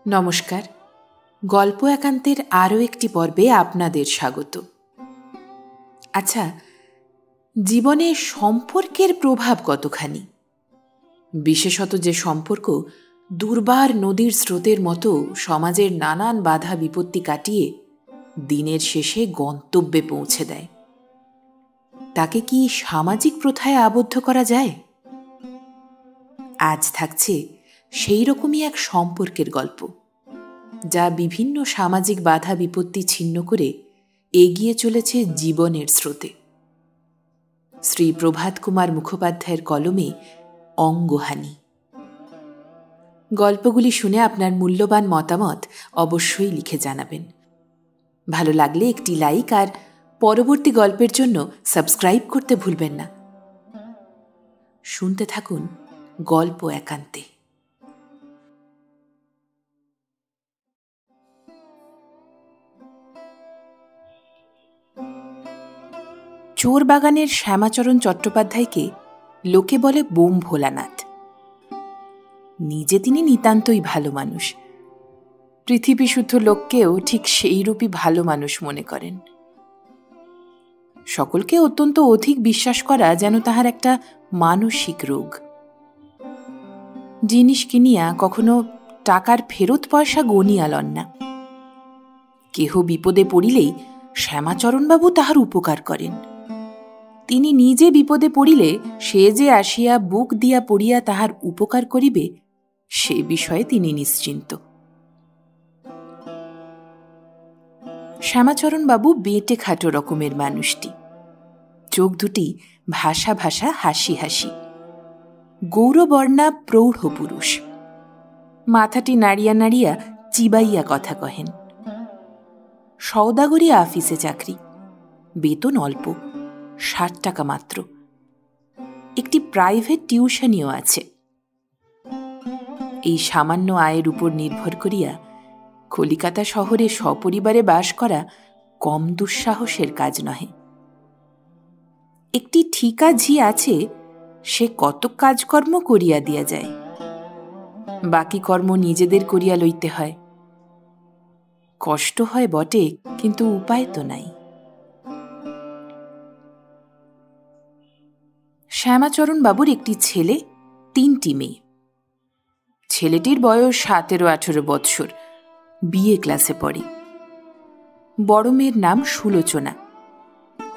নমস্কার। গল্প একান্তের আরও একটি পর্বে আপনাদের স্বাগত। আচ্ছা, জীবনে সম্পর্কের প্রভাব কতখানি? বিশেষত যে সম্পর্ক দুর্বার নদীর স্রোতের মতো সমাজের নানান বাধা বিপত্তি কাটিয়ে দিনের শেষে গন্তব্যে পৌঁছে দেয়, তাকে কি সামাজিক প্রথায় আবদ্ধ করা যায়? আজ থাকছে সেই রকমই এক সম্পর্কের গল্প, যা বিভিন্ন সামাজিক বাধা বিপত্তি ছিন্ন করে এগিয়ে চলেছে জীবনের স্রোতে। শ্রী প্রভাত কুমার মুখোপাধ্যায়ের কলমে অঙ্গহানি। গল্পগুলি শুনে আপনার মূল্যবান মতামত অবশ্যই লিখে জানাবেন। ভালো লাগলে একটি লাইক আর পরবর্তী গল্পের জন্য সাবস্ক্রাইব করতে ভুলবেন না। শুনতে থাকুন গল্প একান্তে। চোরবাগানের শ্যামাচরণ চট্টোপাধ্যায়কে লোকে বলে বোম ভোলানাথ। নিজে তিনি নিতান্তই ভালো মানুষ, পৃথিবী শুদ্ধ লোককেও ঠিক সেইরূপই ভালো মানুষ মনে করেন। সকলকে অত্যন্ত অধিক বিশ্বাস করা যেন তাহার একটা মানসিক রোগ। জিনিস কিনিয়া কখনো টাকার ফেরত পয়সা গনিয়া লন না। কেহ বিপদে পড়িলেই শ্যামাচরণবাবু তাহার উপকার করেন। তিনি নিজে বিপদে পড়িলে সে যে আসিয়া বুক দিয়া পড়িয়া তাহার উপকার করিবে, সে বিষয়ে তিনি নিশ্চিন্ত। শ্যামাচরণবাবু বেঁটে খাটো রকমের মানুষটি। চোখ দুটি ভাষা ভাষা হাসি হাসি, গৌরবর্ণা প্রৌঢ় পুরুষ। মাথাটি নাড়িয়া নাড়িয়া চিবাইয়া কথা কহেন। সওদাগরি আফিসে চাকরি, বেতন অল্প, 60 টাকা মাত্র। একটি প্রাইভেট টিউশনিও আছে। এই সামান্য আয়ের উপর নির্ভর করিয়া কলিকাতা শহরে সপরিবারে বাস করা কম দুঃসাহসের কাজ নহে। একটি ঠিকা ঝি আছে, সে কত কাজকর্ম করিয়া দিয়া যায়, বাকি কর্ম নিজেদের করিয়া লইতে হয়। কষ্ট হয় বটে, কিন্তু উপায় তো নাই। শ্যামাচরণবাবুর একটি ছেলে, 3টি মেয়ে। ছেলেটির বয়স 17-18 বৎসর, বিএ ক্লাসে পড়ে। বড় মেয়ের নাম সুলোচনা,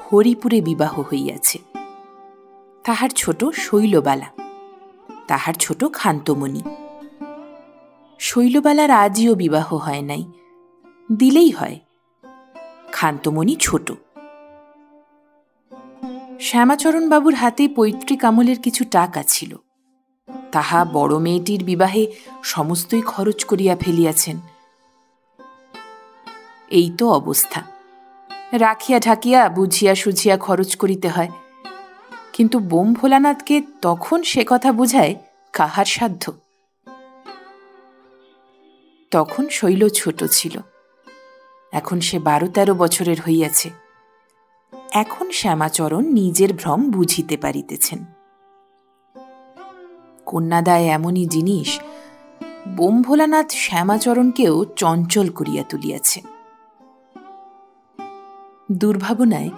হরিপুরে বিবাহ হইয়াছে। তাহার ছোট শৈলবালা, তাহার ছোট খান্তমণি। শৈলবালার আজও বিবাহ হয় নাই, দিলেই হয়। খান্তমণি ছোট। শ্যামাচরণবাবুর হাতে পৈতৃক আমলের কিছু টাকা ছিল, তাহা বড় মেয়েটির বিবাহে সমস্তই খরচ করিয়া ফেলিয়াছেন। এই তো অবস্থা। রাখিয়া ঢাকিয়া বুঝিয়া সুঝিয়া খরচ করিতে হয়। কিন্তু বোম ভোলানাথকে তখন সে কথা বোঝায় কাহার সাধ্য? তখন শৈল ছোট ছিল, এখন সে 12-13 বছরের হইয়াছে। এখন শ্যামাচরণ নিজের ভ্রম বুঝিতে পারিতেছেন। কন্যাদায় এমনই জিনিস, বোম ভোলানাথ শ্যামাচরণকেও চঞ্চল করিয়া তুলিয়াছে। দুর্ভাবনায়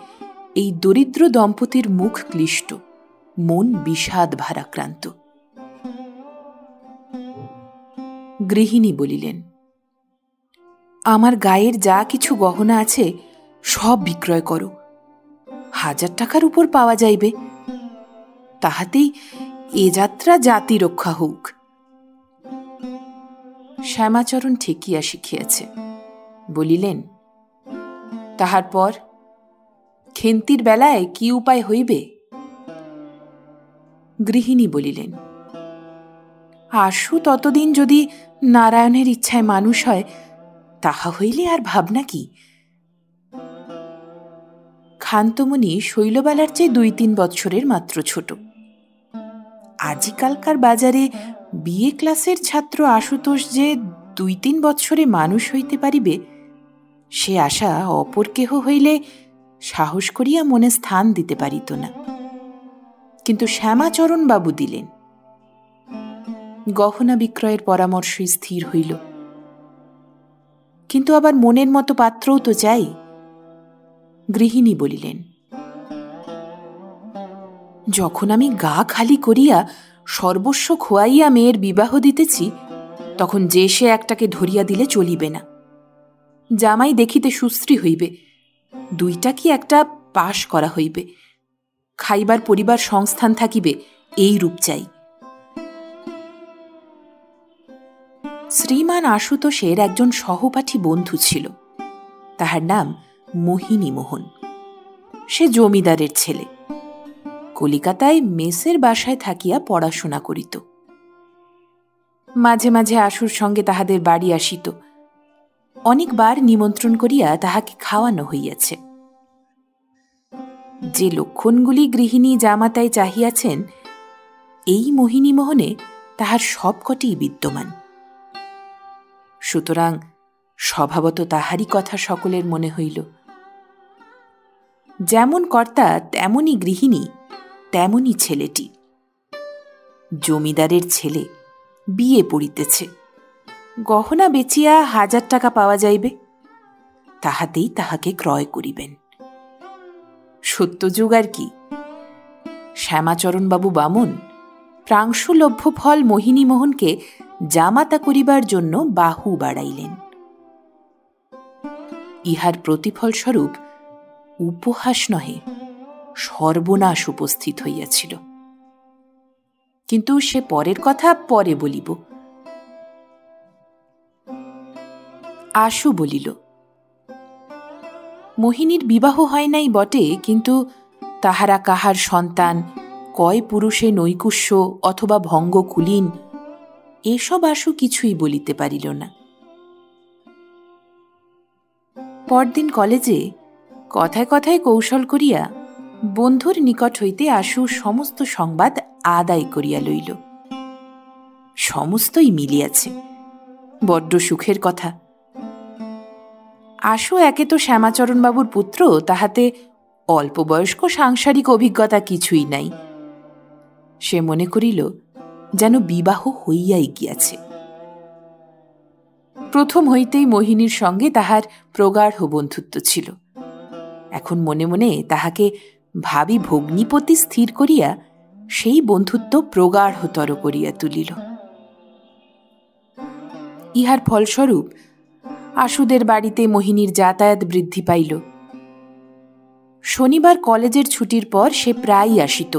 এই দরিদ্র দম্পতির মুখ ক্লিষ্ট, মন বিষাদ ভারাক্রান্ত। গৃহিণী বলিলেন, আমার গায়ের যা কিছু গহনা আছে সব বিক্রয় করো, 1000 টাকার উপর পাওয়া যাইবে। তাহাতেই এ যাত্রা জাতি রক্ষা হোক। শ্যামাচরণ ঠেকিয়া শিখিয়াছে, বলিলেন, তাহার পর খেন্তির বেলায় কি উপায় হইবে? গৃহিণী বলিলেন, আশু ততদিন যদি নারায়ণের ইচ্ছায় মানুষ হয়, তাহা হইলে আর ভাবনা কি? খান্তমণি শৈলবালার চেয়ে 2-3 বৎসরের মাত্র ছোট। আজিকালকার বাজারে বিএ ক্লাসের ছাত্র আশুতোষ যে 2-3 বৎসরে মানুষ হইতে পারিবে, সে আশা অপর কেহ হইলে সাহস করিয়া মনে স্থান দিতে পারিত না। কিন্তু শ্যামাচরণবাবু দিলেন। গহনা বিক্রয়ের পরামর্শই স্থির হইল। কিন্তু আবার মনের মতো পাত্রও তো চাই। গৃহিণী বলিলেন, যখন আমি গা খালি করিয়া সর্বস্ব খোয়াইয়া মেয়ের বিবাহ দিতেছি, তখন যে সে একটাকে ধরিয়া দিলে চলিবে না। জামাই দেখিতে সুশ্রী হইবে, দুইটা কি একটা পাশ করা হইবে, খাইবার পরিবার সংস্থান থাকিবে, এই রূপ চাই। শ্রীমান আশুতোষের একজন সহপাঠী বন্ধু ছিল, তাহার নাম মোহিনী মোহন। সে জমিদারের ছেলে, কলিকাতায় মেসের বাসায় থাকিয়া পড়াশোনা করিত। মাঝে মাঝে আশুর সঙ্গে তাহাদের বাড়ি আসিত। অনেকবার নিমন্ত্রণ করিয়া তাহাকে খাওয়ানো হইয়াছে। যে লক্ষণগুলি গৃহিণী জামাতায় চাহিয়াছেন, এই মোহিনী মোহনে তাহার সবকটি বিদ্যমান। সুতরাং স্বভাবত তাহারই কথা সকলের মনে হইল। যেমন কর্তা তেমনই গৃহিণী, তেমনই ছেলেটি। জমিদারের ছেলে, বিয়ে পড়িতেছে, গহনা বেচিয়া 1000 টাকা পাওয়া যাইবে, তাহাতেই তাহাকে ক্রয় করিবেন। সত্যযুগ আর কি। শ্যামাচরণবাবু বামুন প্রাংশুলভ্য ফল মোহিনী মোহনকে জামাতা করিবার জন্য বাহু বাড়াইলেন। ইহার প্রতিফলস্বরূপ উপহাস নহে, সর্বনাশ উপস্থিত হইয়াছিল। কিন্তু সে পরের কথা পরে বলিব। আশু বলিল, মোহিনীর বিবাহ হয় নাই বটে, কিন্তু তাহারা কাহার সন্তান, কয় পুরুষে নৈকুষ্য অথবা ভঙ্গ কুলীন, এসব আশু কিছুই বলিতে পারিল না। পরদিন কলেজে কথায় কথায় কৌশল করিয়া বন্ধুর নিকট হইতে আশু সমস্ত সংবাদ আদায় করিয়া লইল। সমস্তই মিলিয়াছে, বড্ড সুখের কথা। আশু একে তো শ্যামাচরণবাবুর পুত্র, তাহাতে অল্প বয়স্ক সাংসারিক অভিজ্ঞতা কিছুই নাই। সে মনে করিল যেন বিবাহ হইয়াই গিয়াছে। প্রথম হইতেই মোহিনীর সঙ্গে তাহার প্রগাঢ় বন্ধুত্ব ছিল। এখন মনে মনে তাহাকে ভাবি ভগ্নীপতি স্থির করিয়া সেই বন্ধুত্ব প্রগাঢ়তর করিয়া তুলিল। ইহার ফলস্বরূপ আশুদের বাড়িতে মোহিনীর যাতায়াত বৃদ্ধি পাইল। শনিবার কলেজের ছুটির পর সে প্রায়ই আসিত,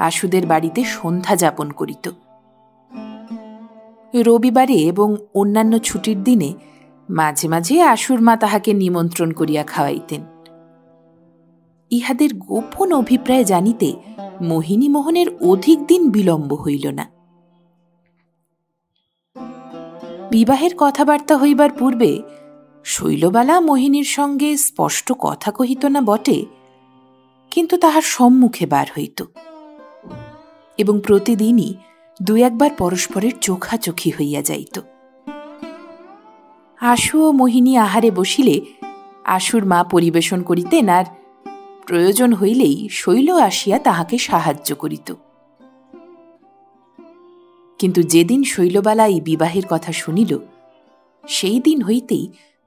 আশুদের বাড়িতে সন্ধ্যা যাপন করিত। রবিবারে এবং অন্যান্য ছুটির দিনে মাঝে মাঝে আশুর মা তাহাকে নিমন্ত্রণ করিয়া খাওয়াইতেন। ইহাদের গোপন অভিপ্রায় জানিতে মোহিনী মোহনের অধিক দিন বিলম্ব হইল না। বিবাহের কথাবার্তা হইবার পূর্বে শৈলবালা মোহিনীর সঙ্গে স্পষ্ট কথা কহিত না বটে, কিন্তু তাহার সম্মুখে বার হইত এবং প্রতিদিনই 2-1 পরস্পরের চোখাচোখি হইয়া যাইত। আশু ও মোহিনী আহারে বসিলে আশুর মা পরিবেশন করিতেন, আর প্রয়োজন হইলেই শৈল আসিয়া তাহাকে সাহায্য করিত। কিন্তু যেদিন শৈলবালা এই বিবাহের কথা শুনিল, সেই দিন হইতেই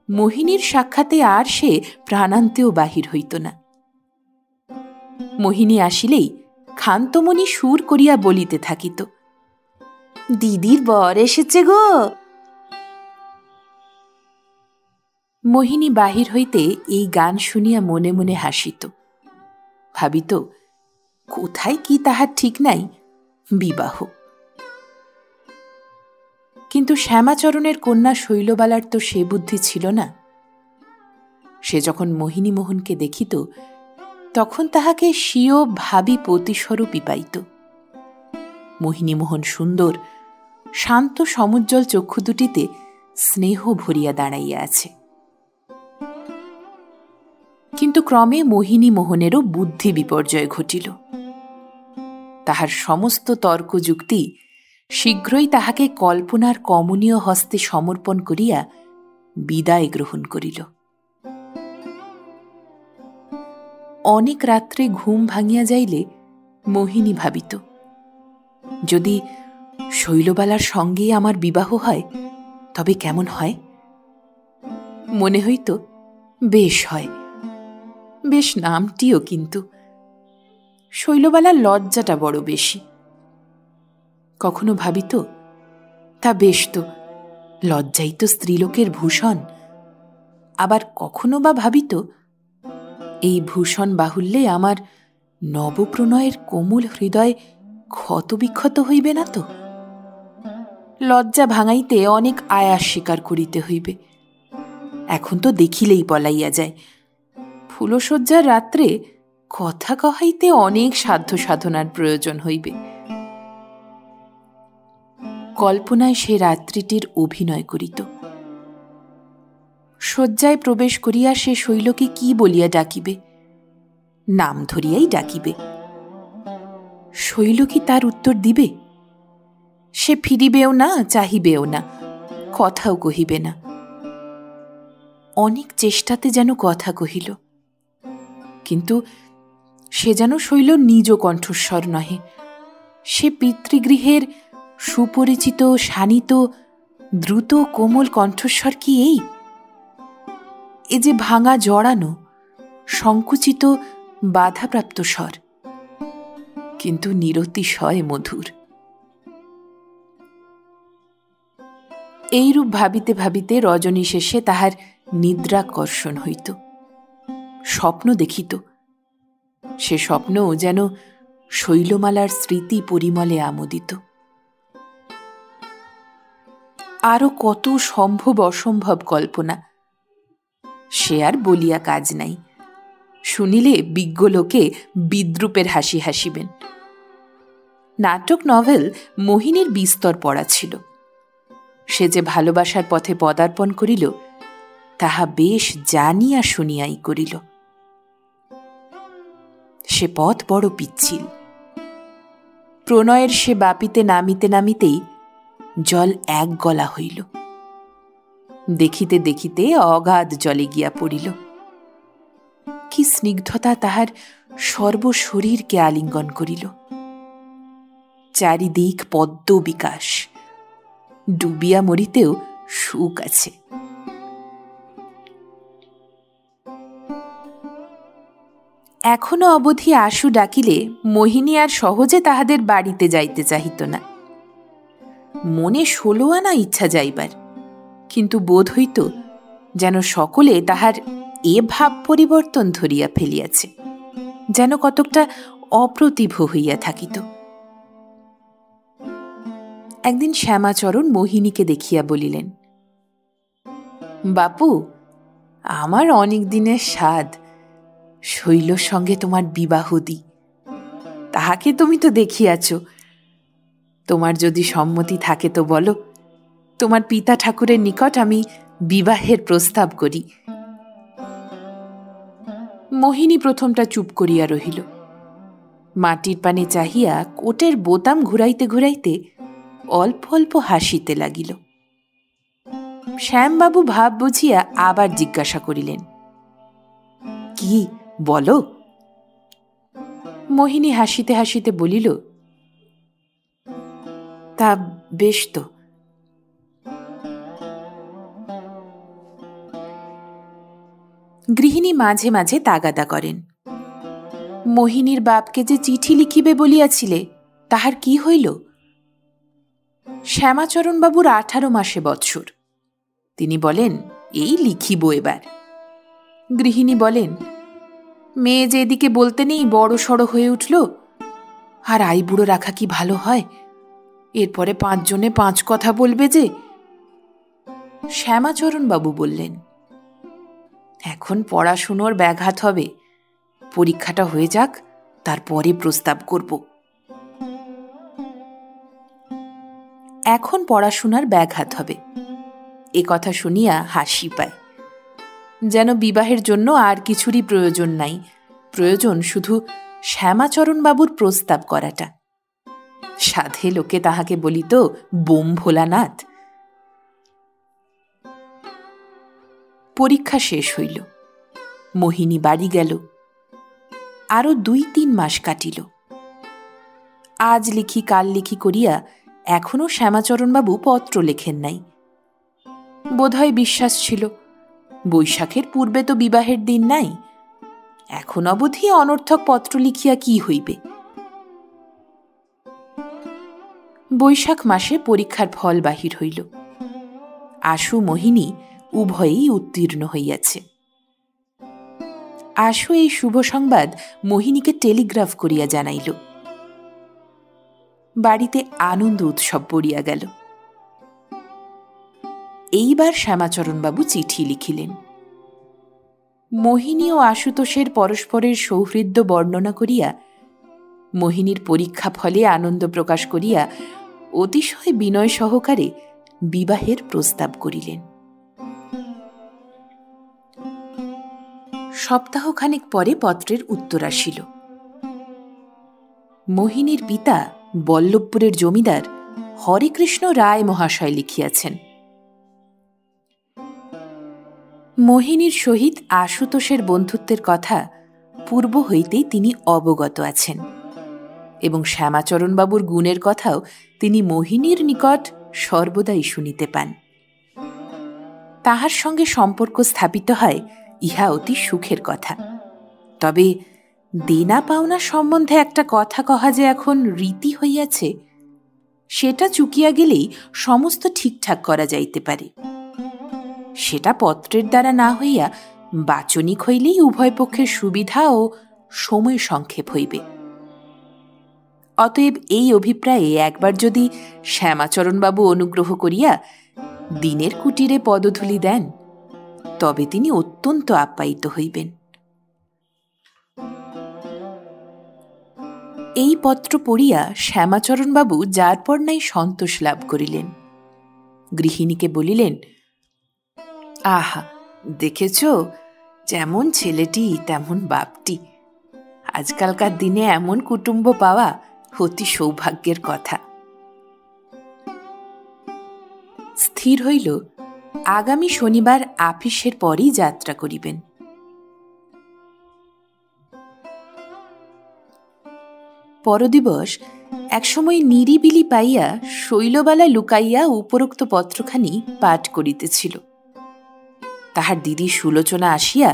মোহিনীর সাক্ষাতে আর সে প্রাণান্তেও বাহির হইত না। মোহিনী আসিলেই ক্ষান্তমণি সুর করিয়া বলিতে থাকিত, দিদির বর এসেছে গো। মোহিনী বাহির হইতে এই গান শুনিয়া মনে মনে হাসিত, ভাবিত কোথায় কি তাহার ঠিক নাই, বিবাহ। কিন্তু শ্যামাচরণের কন্যা শৈলবালার তো সে বুদ্ধি ছিল না। সে যখন মোহিনী মোহনকে দেখিত, তখন তাহাকে স্বীয় ভাবী পতিস্বরূপই পাইত। মোহিনী মোহন সুন্দর, শান্ত সমুজ্জ্বল চক্ষু দুটিতে স্নেহ ভরিয়া দাঁড়াইয়া আছে। কিন্তু ক্রমে মোহিনী মোহনেরও বুদ্ধি বিপর্যয় ঘটিল। তাহার সমস্ত তর্ক যুক্তি শীঘ্রই তাহাকে কল্পনার কমনীয় হস্তে সমর্পণ করিয়া বিদায় গ্রহণ করিল। অনেক রাত্রে ঘুম ভাঙিয়া যাইলে মোহিনী ভাবিত, যদি শৈলবালার সঙ্গেই আমার বিবাহ হয় তবে কেমন হয়। মনে হইত বেশ হয়, বেশ নামটিও, কিন্তু শৈলবালার লজ্জাটা বড় বেশি। কখনো ভাবিত, তা বেশ তো, লজ্জাই তো স্ত্রীলোকের ভূষণ। আবার কখনো বা ভাবিত, এই ভূষণ বাহুল্যে আমার নবপ্রণয়ের কোমল হৃদয় ক্ষতবিক্ষত হইবে না তো? লজ্জা ভাঙাইতে অনেক আয়াস স্বীকার করিতে হইবে। এখন তো দেখিলেই পলাইয়া যায়। ফুলশয্যার রাত্রে কথা কহাইতে অনেক সাধ্য সাধনার প্রয়োজন হইবে। কল্পনায় সে রাত্রিটির অভিনয় করিত। শয্যায় প্রবেশ করিয়া সে শৈলকে কি বলিয়া ডাকিবে? নাম ধরিয়াই ডাকিবে। শৈল কি তার উত্তর দিবে? সে ফিরিবেও না, চাহিবেও না, কথাও কহিবে না। অনেক চেষ্টাতে যেন কথা কহিল, কিন্তু সে যেন শৈল নিজ কণ্ঠস্বর নহে। সে পিতৃগৃহের সুপরিচিত শানিত দ্রুত কোমল কণ্ঠস্বর কি এই? এ যে ভাঙা জড়ানো সংকুচিত বাধাপ্রাপ্ত স্বর, কিন্তু নিরতিশয় মধুর। এইরূপ ভাবিতে ভাবিতে রজনী শেষে তাহার নিদ্রাকর্ষণ হইত। স্বপ্ন দেখিত। সে স্বপ্নও যেন শৈলমালার স্মৃতি পরিমলে আমোদিত। আরো কত সম্ভব অসম্ভব কল্পনা, সে আর বলিয়া কাজ নাই। শুনিলে বিজ্ঞ লোকে বিদ্রূপের হাসি হাসিবেন। নাটক নভেল মোহিনীর বিস্তর পড়া ছিল। সে যে ভালোবাসার পথে পদার্পণ করিল, তাহা বেশ জানিয়া শুনিয়াই করিল। সে পথ বড় পিচ্ছিল। প্রণয়ের সে বাপিতে নামিতে নামিতেই জল এক গলা হইল। দেখিতে দেখিতে অগাধ জলে গিয়া পড়িল। কি স্নিগ্ধতা তাহার সর্বশরীরকে আলিঙ্গন করিল। চারিদিক পদ্ম বিকাশ। ডুবিয়া মরিতেও সুখ আছে। এখনো অবধি আশু ডাকিলে মোহিনী আর সহজে তাহাদের বাড়িতে যাইতে চাহিত না। মনে 16 আনা ইচ্ছা যাইবার, কিন্তু বোধ হইত যেন সকলে তাহার এ ভাব পরিবর্তন ধরিয়া ফেলিয়াছে, যেন কতকটা অপ্রতিভ হইয়া থাকিত। একদিন শ্যামাচরণ মোহিনীকে দেখিয়া বলিলেন, বাপু, আমার অনেক দিনের সাধ শৈলর সঙ্গে তোমার বিবাহ দিই। তাহাকে তুমি তো দেখিয়াছ। তোমার যদি সম্মতি থাকে তো বলো, তোমার পিতা ঠাকুরের নিকট আমি বিবাহের প্রস্তাব করি। মোহিনী প্রথমটা চুপ করিয়া রহিল। মাটির পানে চাহিয়া কোটের বোতাম ঘুরাইতে ঘুরাইতে অল্প অল্প হাসিতে লাগিল। শ্যামবাবু ভাব বুঝিয়া আবার জিজ্ঞাসা করিলেন, কি বলো? মোহিনী হাসিতে হাসিতে বলিল, তা বেশ তো। গৃহিণী মাঝে মাঝে তাগাদা করেন, মোহিনীর বাপকে যে চিঠি লিখিবে বলিয়াছিলে, তাহার কি হইল? শ্যামাচরণবাবুর 18 মাসে বৎসর। তিনি বলেন, এই লিখিব এবার। গৃহিণী বলেন, মেয়ে যে এদিকে বলতে নেই বড় সড়ো হয়ে উঠল, আর আইবুড়ো রাখা কি ভালো হয়? এরপরে 5 জনে 5 কথা বলবে যে। শ্যামাচরণবাবু বললেন, এখন পড়াশুনোর ব্যাঘাত হবে, পরীক্ষাটা হয়ে যাক, তারপরে প্রস্তাব করব। এখন পড়াশোনার ব্যাঘাত হবে, এ কথা শুনিয়া হাসি পায়। যেন বিবাহের জন্য আর কিছুরই প্রয়োজন নাই, প্রয়োজন শুধু শ্যামাচরণবাবুর প্রস্তাব করাটা। সাধে লোকে তাহাকে বলিত বোম ভোলানাথ। পরীক্ষা শেষ হইল। মোহিনী বাড়ি গেল। আরো 2-3 মাস কাটিল। আজ লিখি কাল লিখি করিয়া এখনো শ্যামাচরণবাবু পত্র লেখেন নাই। বোধহয় বিশ্বাস ছিল বৈশাখের পূর্বে তো বিবাহের দিন নাই, এখন অবধি অনর্থক পত্র লিখিয়া কি হইবে। বৈশাখ মাসে পরীক্ষার ফল বাহির হইল। আশু মোহিনী উভয়েই উত্তীর্ণ হইয়াছে। আশু এই শুভ সংবাদ মোহিনীকে টেলিগ্রাফ করিয়া জানাইল। বাড়িতে আনন্দ উৎসব পড়িয়া গেল। এইবার শ্যামাচরণবাবু চিঠি লিখিলেন। মোহিনী ও আশুতোষের পরস্পরের সৌহৃদ্য বর্ণনা করিয়া, মোহিনীর পরীক্ষা ফলে আনন্দ প্রকাশ করিয়া অতিশয় বিনয় সহকারে বিবাহের প্রস্তাব করিলেন। সপ্তাহখানেক পরে পত্রের উত্তর আসিল। মোহিনীর পিতা বল্লভপুরের জমিদার হরেকৃষ্ণ রায় মহাশয় লিখিয়াছেন, মোহিনীর সহিত আশুতোষের বন্ধুত্বের কথা পূর্ব হইতেই তিনি অবগত আছেন এবং শ্যামাচরণবাবুর গুণের কথাও তিনি মোহিনীর নিকট সর্বদাই শুনিতে পান। তাহার সঙ্গে সম্পর্ক স্থাপিত হয়, ইহা অতি সুখের কথা। তবে দেনা পাওনা সম্বন্ধে একটা কথা কহা যে এখন রীতি হইয়াছে, সেটা চুকিয়া গেলেই সমস্ত ঠিকঠাক করা যাইতে পারে। সেটা পত্রের দ্বারা না হইয়া বাচনিক হইলেই উভয় পক্ষের সুবিধা ও সময় সংক্ষেপ হইবে। অতএব এই অভিপ্রায়ে একবার যদি শ্যামাচরণবাবু অনুগ্রহ করিয়া দিনের কুটিরে পদধূলি দেন, তবে তিনি অত্যন্ত আপ্যায়িত হইবেন। এই পত্র পড়িয়া শ্যামাচরণবাবু যার পর নাই সন্তোষ লাভ করিলেন। গৃহিণীকে বলিলেন, আহা, দেখেছ, যেমন ছেলেটি তেমন বাপটি। আজকালকার দিনে এমন কুটুম্ব পাওয়া অতি সৌভাগ্যের কথা। স্থির হইল আগামী শনিবার আপিসের পরই যাত্রা করিবেন। পরদিবস একসময় নিরিবিলি পাইয়া শৈলবালা লুকাইয়া উপরোক্ত পত্রখানি পাঠ করিতেছিল। তাহার দিদি সুলোচনা আসিয়া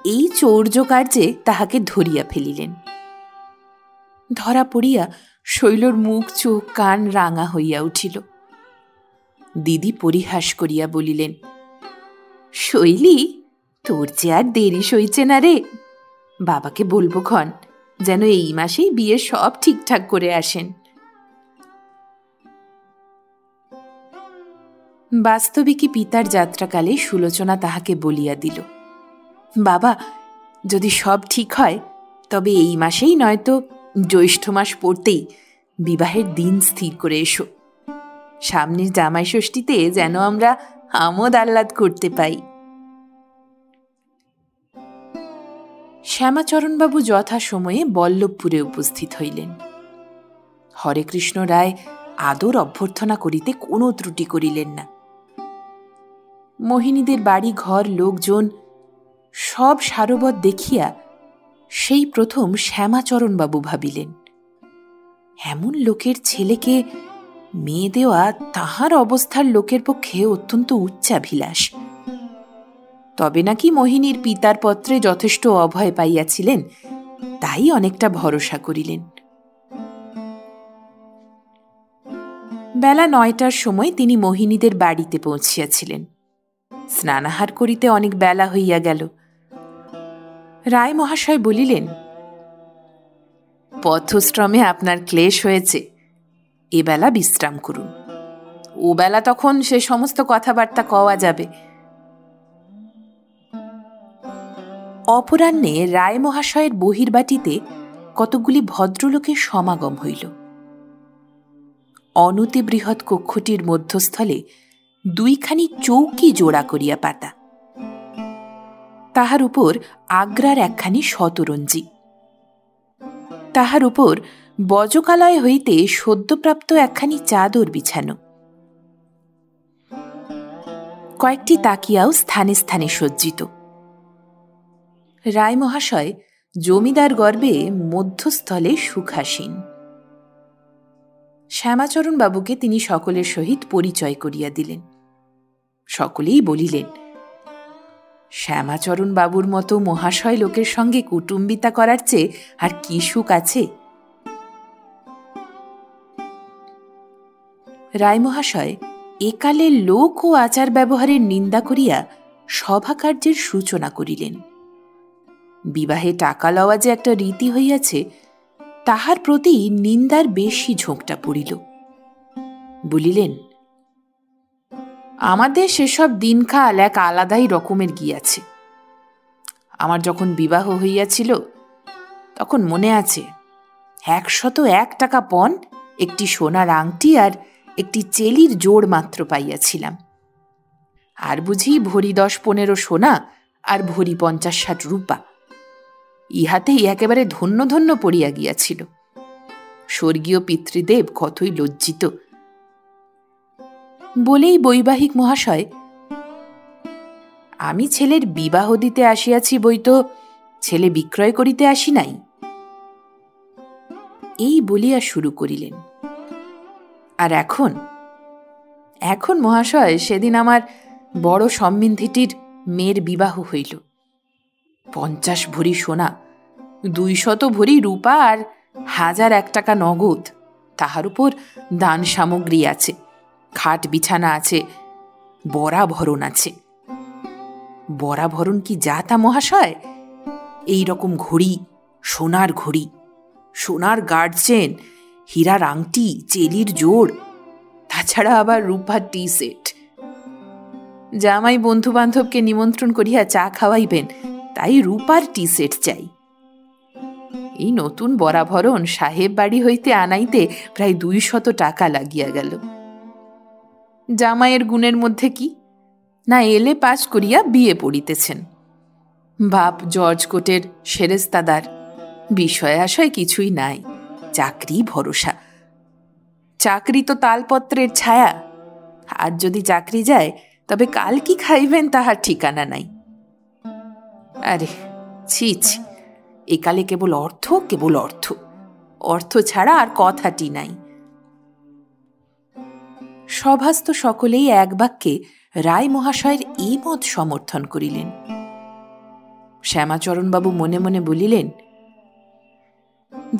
এই চৌর্য কার্যে তাহাকে ধরিয়া ফেলিলেন। ধরা পড়িয়া শৈলর মুখ চোখ কান রাঙা হইয়া উঠিল। দিদি পরিহাস করিয়া বলিলেন, শৈলী, তোর যে আর দেরি সইছে না রে। বাবাকে বলবো ক্ষণ যেন এই মাসেই বিয়ে সব ঠিকঠাক করে আসেন। বাস্তবিকই পিতার যাত্রাকালে সুলোচনা তাহাকে বলিয়া দিল, বাবা, যদি সব ঠিক হয় তবে এই মাসেই নয়তো জ্যৈষ্ঠ মাস পড়তেই বিবাহের দিন স্থির করে এসো। সামনের জামাই ষষ্ঠীতে যেন আমরা আমোদ আহ্লাদ করতে পাই। শ্যামাচরণবাবু যথাসময়ে বল্লভপুরে উপস্থিত হইলেন। হরেকৃষ্ণ রায় আদর অভ্যর্থনা করিতে কোনো ত্রুটি করিলেন না। মোহিনীদের বাড়ি ঘর লোকজন সব সারবৎ দেখিয়া সেই প্রথম শ্যামাচরণবাবু ভাবিলেন, এমন লোকের ছেলেকে মেয়ে দেওয়া তাহার অবস্থার লোকের পক্ষে অত্যন্ত উচ্চাভিলাষ। তবে নাকি মোহিনীর পিতার পত্রে যথেষ্ট অভয় পাইয়াছিলেন, তাই অনেকটা ভরসা করিলেন। বেলা ৯টার সময় তিনি মোহিনীদের বাড়িতে পৌঁছিয়াছিলেন। স্নানাহার করিতে অনেক বেলা হইয়া গেল। রায় মহাশয় বলিলেন, পথশ্রমে আপনার ক্লেশ হয়েছে, এবেলা বিশ্রাম করুন, ও বেলা তখন সে সমস্ত কথাবার্তা কওয়া যাবে। অপরাহ্নে রায় মহাশয়ের বহির্বাটিতে কতকগুলি ভদ্রলোকের সমাগম হইল। অনতিবৃহৎ কক্ষটির মধ্যস্থলে দুইখানি চৌকি জোড়া করিয়া পাতা, তাহার উপর আগ্রার একখানি শতরঞ্জি, তাহার উপর বজকালয় হইতে সদ্যপ্রাপ্ত একখানি চাদর বিছানো, কয়েকটি তাকিয়াও স্থানে স্থানে সজ্জিত। রায় মহাশয় জমিদার গর্বে মধ্যস্থলে সুখাসীন। শ্যামাচরণবাবুকে তিনি সকলের সহিত পরিচয় করিয়া দিলেন। সকলেই বলিলেন, শ্যামাচরণ বাবুর মতো মহাশয় লোকের সঙ্গে কুটুম্বিতা করার চেয়ে আর কি সুখ আছে? রায়মহাশয় একালে লোক ও আচার ব্যবহারের নিন্দা করিয়া সভাকার্যের সূচনা করিলেন। বিবাহে টাকা লওয়া যে একটা রীতি হইয়াছে, তাহার প্রতি নিন্দার বেশি ঝোঁকটা পড়িল। বলিলেন, আমাদের সেসব দিনকাল এক আলাদাই রকমের গিয়াছে। আমার যখন বিবাহ হইয়াছিল তখন মনে আছে 101 টাকা পণ, একটি সোনার আংটি আর একটি চেলির জোড় মাত্র পাইয়াছিলাম। আর বুঝি ভরি 10-15 সোনা আর ভরি 50-60 রূপা। ইহাতেই একেবারে ধন্য ধন্য পড়িয়া গিয়াছিল। স্বর্গীয় পিতৃদেব কতই লজ্জিত। বলেই বৈবাহিক মহাশয়, আমি ছেলের বিবাহ দিতে আসিয়াছি বই তো ছেলে বিক্রয় করিতে আসি নাই, এই বলিয়া শুরু করিলেন। আর এখন এখন মহাশয়, সেদিন আমার বড় সম্বন্ধীটির মেয়ের বিবাহ হইল। 50 ভরি সোনা, 200 ভরি রূপা আর 1001 টাকা নগদ। তাহার উপর দান সামগ্রী আছে, খাট বিছানা আছে, বরা ভরণ আছে। বরা ভরণ কি যা তা মহাশয়? এই রকম ঘড়ি, সোনার ঘড়ি, সোনার গার্ড চেন, হীরার আংটি, চেলির জোড়, তাছাড়া আবার রূপার টি সেট। জামাই বন্ধু বান্ধবকে নিমন্ত্রণ করিয়া চা খাওয়াইবেন, তাই রূপার টি সেট চাই। এই নতুন বরাভরণ সাহেব বাড়ি হইতে আনাইতে প্রায় 200 টাকা লাগিয়া গেল। জামাইয়ের গুণের মধ্যে কি না, এলে পাস করিয়া বিয়ে পড়িতেছেন। বাপ জর্জ কোটের সেরেস্তাদার, বিষয় আশয় কিছুই নাই, চাকরি ভরসা। চাকরি তো তালপত্রের ছায়া, আর যদি চাকরি যায় তবে কাল কি খাইবেন তাহার ঠিকানা নাই। আরে ছি ছি, একালে কেবল অর্থ, কেবল অর্থ, অর্থ ছাড়া আর কথাটি নাই। সভাস্থ সকলেই এক বাক্যে রায় মহাশয়ের এই মত সমর্থন করিলেন। শ্যামাচরণবাবু মনে মনে বলিলেন,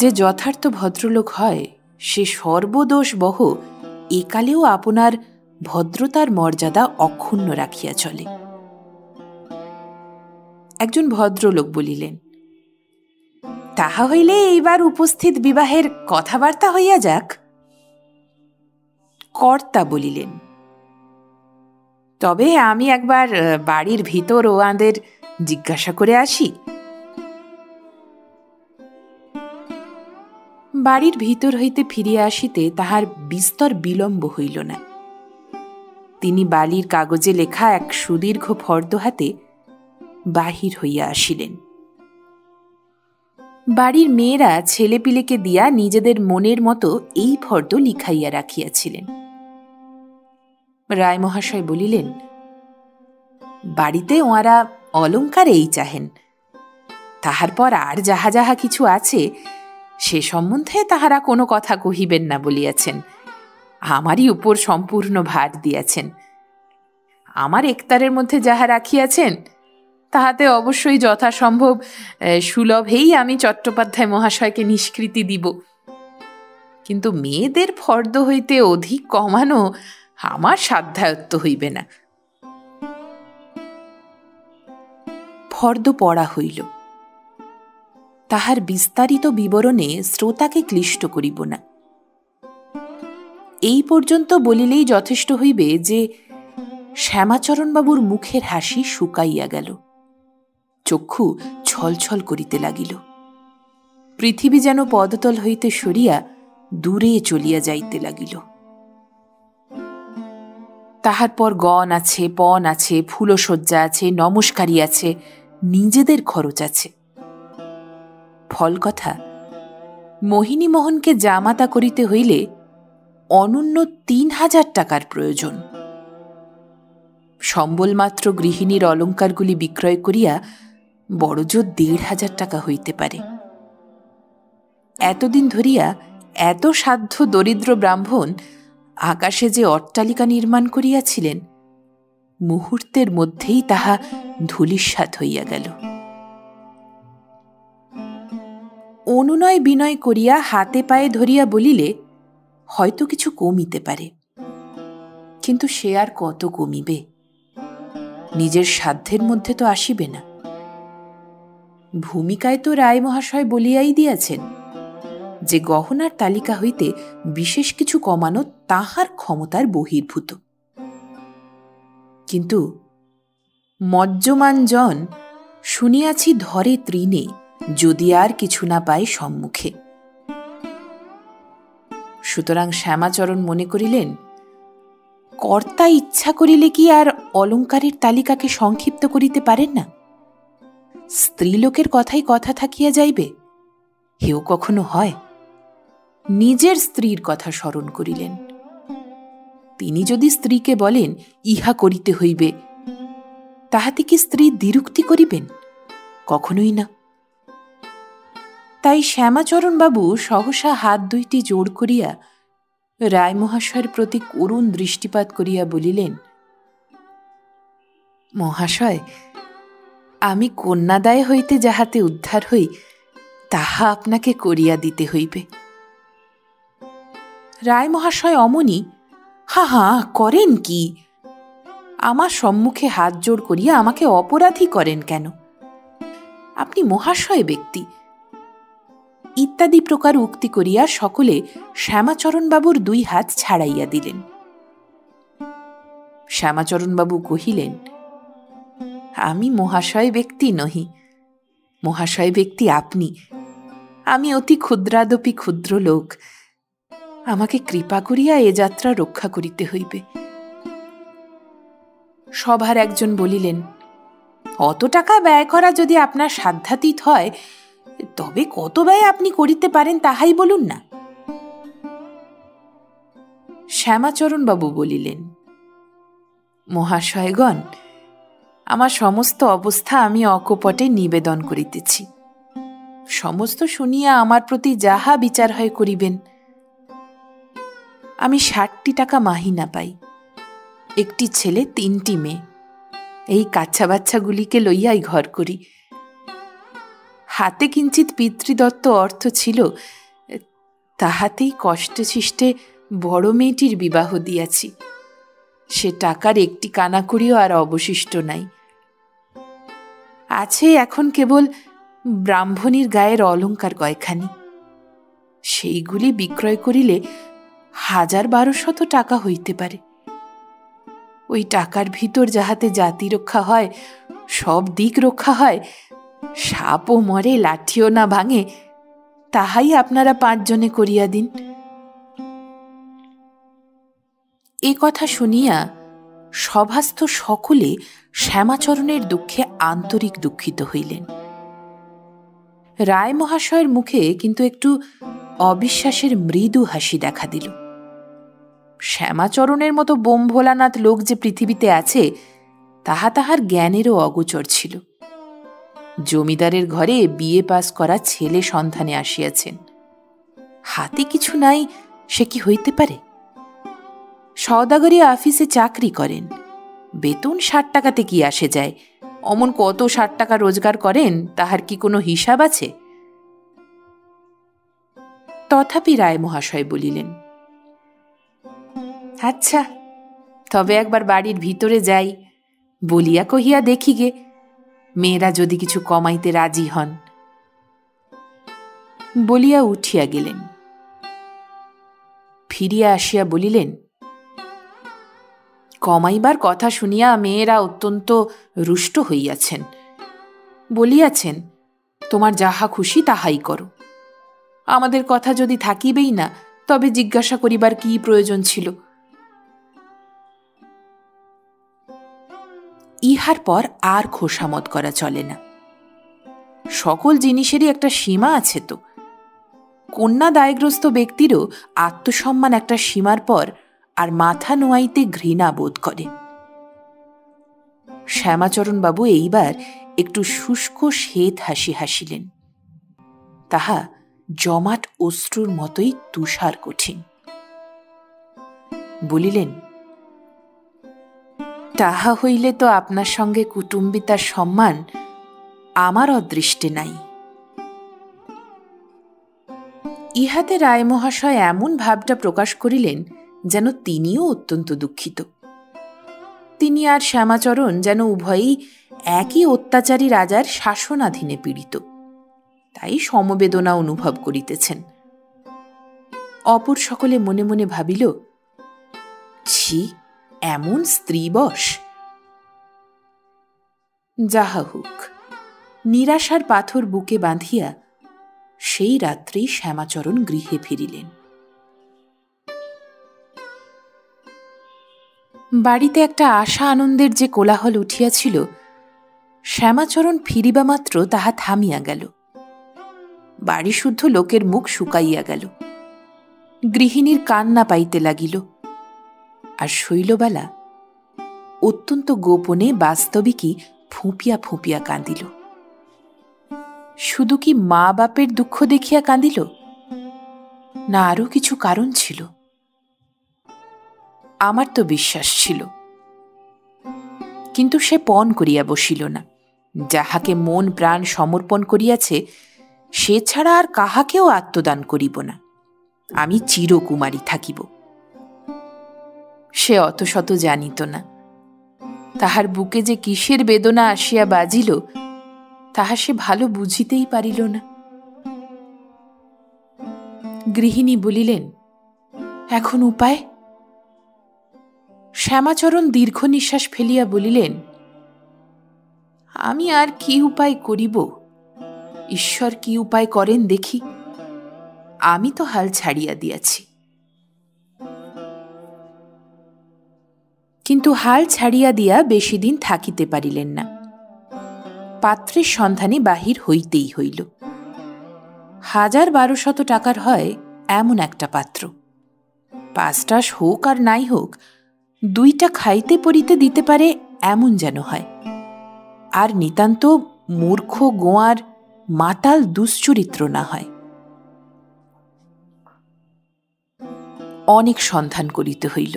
যে যথার্থ ভদ্রলোক হয় সে সর্বদোষ বহ একালেও আপনার ভদ্রতার মর্যাদা অক্ষুণ্ণ রাখিয়া চলে। একজন ভদ্রলোক বলিলেন, তাহা হইলে এইবার উপস্থিত বিবাহের কথাবার্তা হইয়া যাক। কর্তা বলিলেন, তবে আমি একবার বাড়ির ভিতর ওদের জিজ্ঞাসা করে আসি। বাড়ির ভিতর হইতে ফিরিয়া আসিতে তাহার বিস্তর বিলম্ব হইল না। তিনি বালির কাগজে লেখা এক সুদীর্ঘ ফর্দ হাতে বাহির হইয়া আসিলেন। বাড়ির মেয়েরা ছেলেপিলেকে দিয়া নিজেদের মনের মতো এই ফর্দ লিখাইয়া রাখিয়াছিলেন। রায় মহাশয় বলিলেন, বাড়িতে ওঁরা অলঙ্কার এই চাহেন, তাহার পর আর যাহা যাহা কিছু আছে সে সম্বন্ধে তাহারা কোনো কথা কহিবেন না বলিয়াছেন। আমারই উপর সম্পূর্ণ ভার দিয়াছেন। আমার একতারের মধ্যে যাহা রাখিয়াছেন তাহাতে অবশ্যই যথাসম্ভব সুলভেই আমি চট্টোপাধ্যায় মহাশয়কে নিষ্কৃতি দিব, কিন্তু মেয়েদের ফর্দ হইতে অধিক কমানো আমার সাধ্যায়ত্ত হইবে না। ফর্দ পড়া হইল। তাহার বিস্তারিত বিবরণে শ্রোতাকে ক্লিষ্ট করিব না। এই পর্যন্ত বলিলেই যথেষ্ট হইবে যে শ্যামাচরণবাবুর মুখের হাসি শুকাইয়া গেল, চক্ষু ছলছল করিতে লাগিল। পৃথিবী যেন পদতল হইতে সরিয়া দূরে চলিয়া যাইতে লাগিল। তাহার পর গণ আছে, পণ আছে, ফুলশয্যা আছে, নমস্কারী আছে, নিজেদের খরচ আছে। ফল কথা, মোহিনীমোহনকে জামাতা করিতে হইলে অনূন্য 3000 টাকার প্রয়োজন। সম্বলমাত্র গৃহিণীর অলঙ্কারগুলি বিক্রয় করিয়া বড়জোর 1500 টাকা হইতে পারে। এতদিন ধরিয়া এত সাধ্য দরিদ্র ব্রাহ্মণ আকাশে যে অট্টালিকা নির্মাণ করিয়াছিলেন মুহূর্তের মধ্যেই তাহা ধূলিসাৎ হইয়া গেল। অনুনয় বিনয় করিয়া হাতে পায়ে ধরিয়া বলিলে হয়তো কিছু কমিতে পারে, কিন্তু সে আর কত কমিবে? নিজের সাধ্যের মধ্যে তো আসিবে না। ভূমিকায় তো রায় মহাশয় বলিয়াই দিয়াছেন যে গহনার তালিকা হইতে বিশেষ কিছু কমানো তাহার ক্ষমতার বহির্ভূত। কিন্তু মজ্জমান জন শুনিয়াছি ধরে তৃণে, যদি আর কিছু না পায় সম্মুখে। সুতরাং শ্যামাচরণ মনে করিলেন, কর্তা ইচ্ছা করিলে কি আর অলঙ্কারের তালিকাকে সংক্ষিপ্ত করিতে পারেন না? স্ত্রীলোকের কথাই কথা থাকিয়া যাইবে, হেও কখনো হয়? নিজের স্ত্রীর কথা স্মরণ করিলেন। তিনি যদি স্ত্রীকে বলেন ইহা করিতে হইবে, তাহাতে কি স্ত্রী দ্বিরুক্তি করিবেন? কখনোই না। তাই শ্যামাচরণবাবু সহসা হাত দুইটি জোড় করিয়া রায় মহাশয়ের প্রতি করুণ দৃষ্টিপাত করিয়া বলিলেন, মহাশয়, আমি কন্যাদায় হইতে যাহাতে উদ্ধার হই তাহা আপনাকে করিয়া দিতে হইবে। রায় মহাশয় অমনি হা হা করেন কি? আমার সম্মুখে হাত জোড় করিয়া আমাকে অপরাধী করেন কেন? আপনি মহাশয় ব্যক্তি ইত্যাদি প্রকার উক্তি করিয়া সকলে শ্যামাচরণবাবুর দুই হাত ছাড়াইয়া দিলেন। শ্যামাচরণবাবু কহিলেন, আমি মহাশয় ব্যক্তি নহি, মহাশয় ব্যক্তি আপনি। আমি অতি ক্ষুদ্রাদপি ক্ষুদ্র লোক, আমাকে কৃপা করিয়া এ যাত্রা রক্ষা করিতে হইবে। সভার একজন বলিলেন, অত টাকা ব্যয় করা যদি আপনার সাধ্যাতীত হয়, তবে কত ব্যয় আপনি করিতে পারেন তাহাই বলুন না। শ্যামাচরণবাবু বলিলেন, মহাশয়গণ, আমার সমস্ত অবস্থা আমি অকপটে নিবেদন করিতেছি। সমস্ত শুনিয়া আমার প্রতি যাহা বিচার হয় করিবেন। আমি 60 টাকা মাহিনা পাই, একটি ছেলে 3টি মেয়ে, এই কাচ্চা বাচ্চাগুলিকে লইয়াই ঘর করি। হাতে কিঞ্চিত পিতৃদত্ত অর্থ ছিল, তাহাতেই কষ্টে সৃষ্টে বড় মেয়েটির বিবাহ দিয়াছি। সে টাকার একটি কানাকড়িও আর অবশিষ্ট নাই। আছে এখন কেবল ব্রাহ্মণীর গায়ের অলঙ্কার কয়খানি। সেইগুলি বিক্রয় করিলে 1000-1200 টাকা হইতে পারে। ওই টাকার ভিতর যাহাতে জাতি রক্ষা হয়, সব দিক রক্ষা হয়, সাপও মরে লাঠিও না ভাঙে, তাহাই আপনারা 5 জনে করিয়া দিন। এ কথা শুনিয়া সভাস্থ সকলে শ্যামাচরণের দুঃখে আন্তরিক দুঃখিত হইলেন। রায় মহাশয়ের মুখে কিন্তু একটু অবিশ্বাসের মৃদু হাসি দেখা দিল। শ্যামাচরণের মতো বোম ভোলানাথ লোক যে পৃথিবীতে আছে তাহা তাহার জ্ঞানেরও অগোচর ছিল। জমিদারের ঘরে বিএ পাস করা ছেলে সন্ধানে আসিয়াছেন, হাতে কিছু নাই, সে কি হইতে পারে? সওদাগরি অফিসে চাকরি করেন, বেতন 60 টাকাতে কি আসে যায়? অমন কত 60 টাকা রোজগার করেন, তাহার কি কোনো হিসাব আছে? তথাপি রায় মহাশয় বলিলেন, আচ্ছা, তবে একবার বাড়ির ভিতরে যাই, বলিয়া কহিয়া দেখি গে, মেয়েরা যদি কিছু কমাইতে রাজি হন। বলিয়া উঠিয়া গেলেন। ফিরিয়া আসিয়া বলিলেন, কমাইবার কথা শুনিয়া মেয়েরা অত্যন্ত রুষ্ট হইয়াছেন, বলিয়াছেন তোমার যাহা খুশি তাহাই করো। আমাদের কথা যদি থাকিবেই না, তবে জিজ্ঞাসা করিবার কি প্রয়োজন ছিল? ইহার পর আর খোসামত করা চলে না। সকল জিনিসেরই একটা সীমা আছে তো। কন্যা দায়গ্রস্ত ব্যক্তিরও আত্মসম্মান একটা সীমার পর আর মাথা নোয়াইতে ঘৃণা বোধ করে। শ্যামাচরণবাবু এইবার একটু শুষ্ক শ্বেত হাসি হাসিলেন, তাহা জমাট অশ্রুর মতোই তুষার কঠিন। বলিলেন, তাহা হইলে তো আপনার সঙ্গে কুটুম্বিতার সম্মান আমার অদৃষ্টে নাই। ইহাতে রায়মহাশয় এমন ভাবটা প্রকাশ করিলেন যেন তিনিও অত্যন্ত দুঃখিত। তিনি আর শ্যামাচরণ যেন উভয়ই একই অত্যাচারী রাজার শাসনাধীনে পীড়িত, তাই সমবেদনা অনুভব করিতেছেন। অপর সকলে মনে মনে ভাবিল, ছি, এমন স্ত্রীবশ। যাহা হোক, নিরাশার পাথর বুকে বাঁধিয়া সেই রাত্রেই শ্যামাচরণ গৃহে ফিরিলেন। বাড়িতে একটা আশা আনন্দের যে কোলাহল উঠিয়াছিল, শ্যামাচরণ ফিরিবা মাত্র তাহা থামিয়া গেল। বাড়ি শুদ্ধ লোকের মুখ শুকাইয়া গেল, গৃহিণীর কান্না পাইতে লাগিল, আর শৈলবালা অত্যন্ত গোপনে বাস্তবিকই ফুঁপিয়া ফুঁপিয়া কাঁদিল। শুধু কি মা বাপের দুঃখ দেখিয়া কাঁদিল, না আরও কিছু কারণ ছিল? আমার তো বিশ্বাস ছিল, কিন্তু সে পণ করিয়া বসিল না। যাহাকে মন প্রাণ সমর্পণ করিয়াছে, সে ছাড়া আর কাহাকেও আত্মদান করিব না। আমি চিরকুমারী থাকিব। সে অত শত জানিত না, তাহার বুকে যে কিসের বেদনা আসিয়া বাজিল, তাহা সে ভালো বুঝিতেই পারিল না। গৃহিণী বলিলেন, এখন উপায়? শ্যামাচরণ দীর্ঘ নিঃশ্বাস ফেলিয়া বলিলেন, আমি আর কি উপায় করিব? ঈশ্বর কি উপায় করেন দেখি। আমি তো হাল ছাড়িয়া দিয়াছি। কিন্তু হাল ছাড়িয়া দিয়া বেশি দিন থাকিতে পারিলেন না। পাত্রের সন্ধানে বাহির হইতেই হইল। ১,১২০০ টাকার হয় এমন একটা পাত্র। ৫টাস হোক আর নাই হোক, 2টা খাইতে পরিতে দিতে পারে এমন যেন হয়। আর নিতান্ত মূর্খ গোয়ার মাতাল দুশ্চরিত্র না হয়। অনেক সন্ধান করিতে হইল।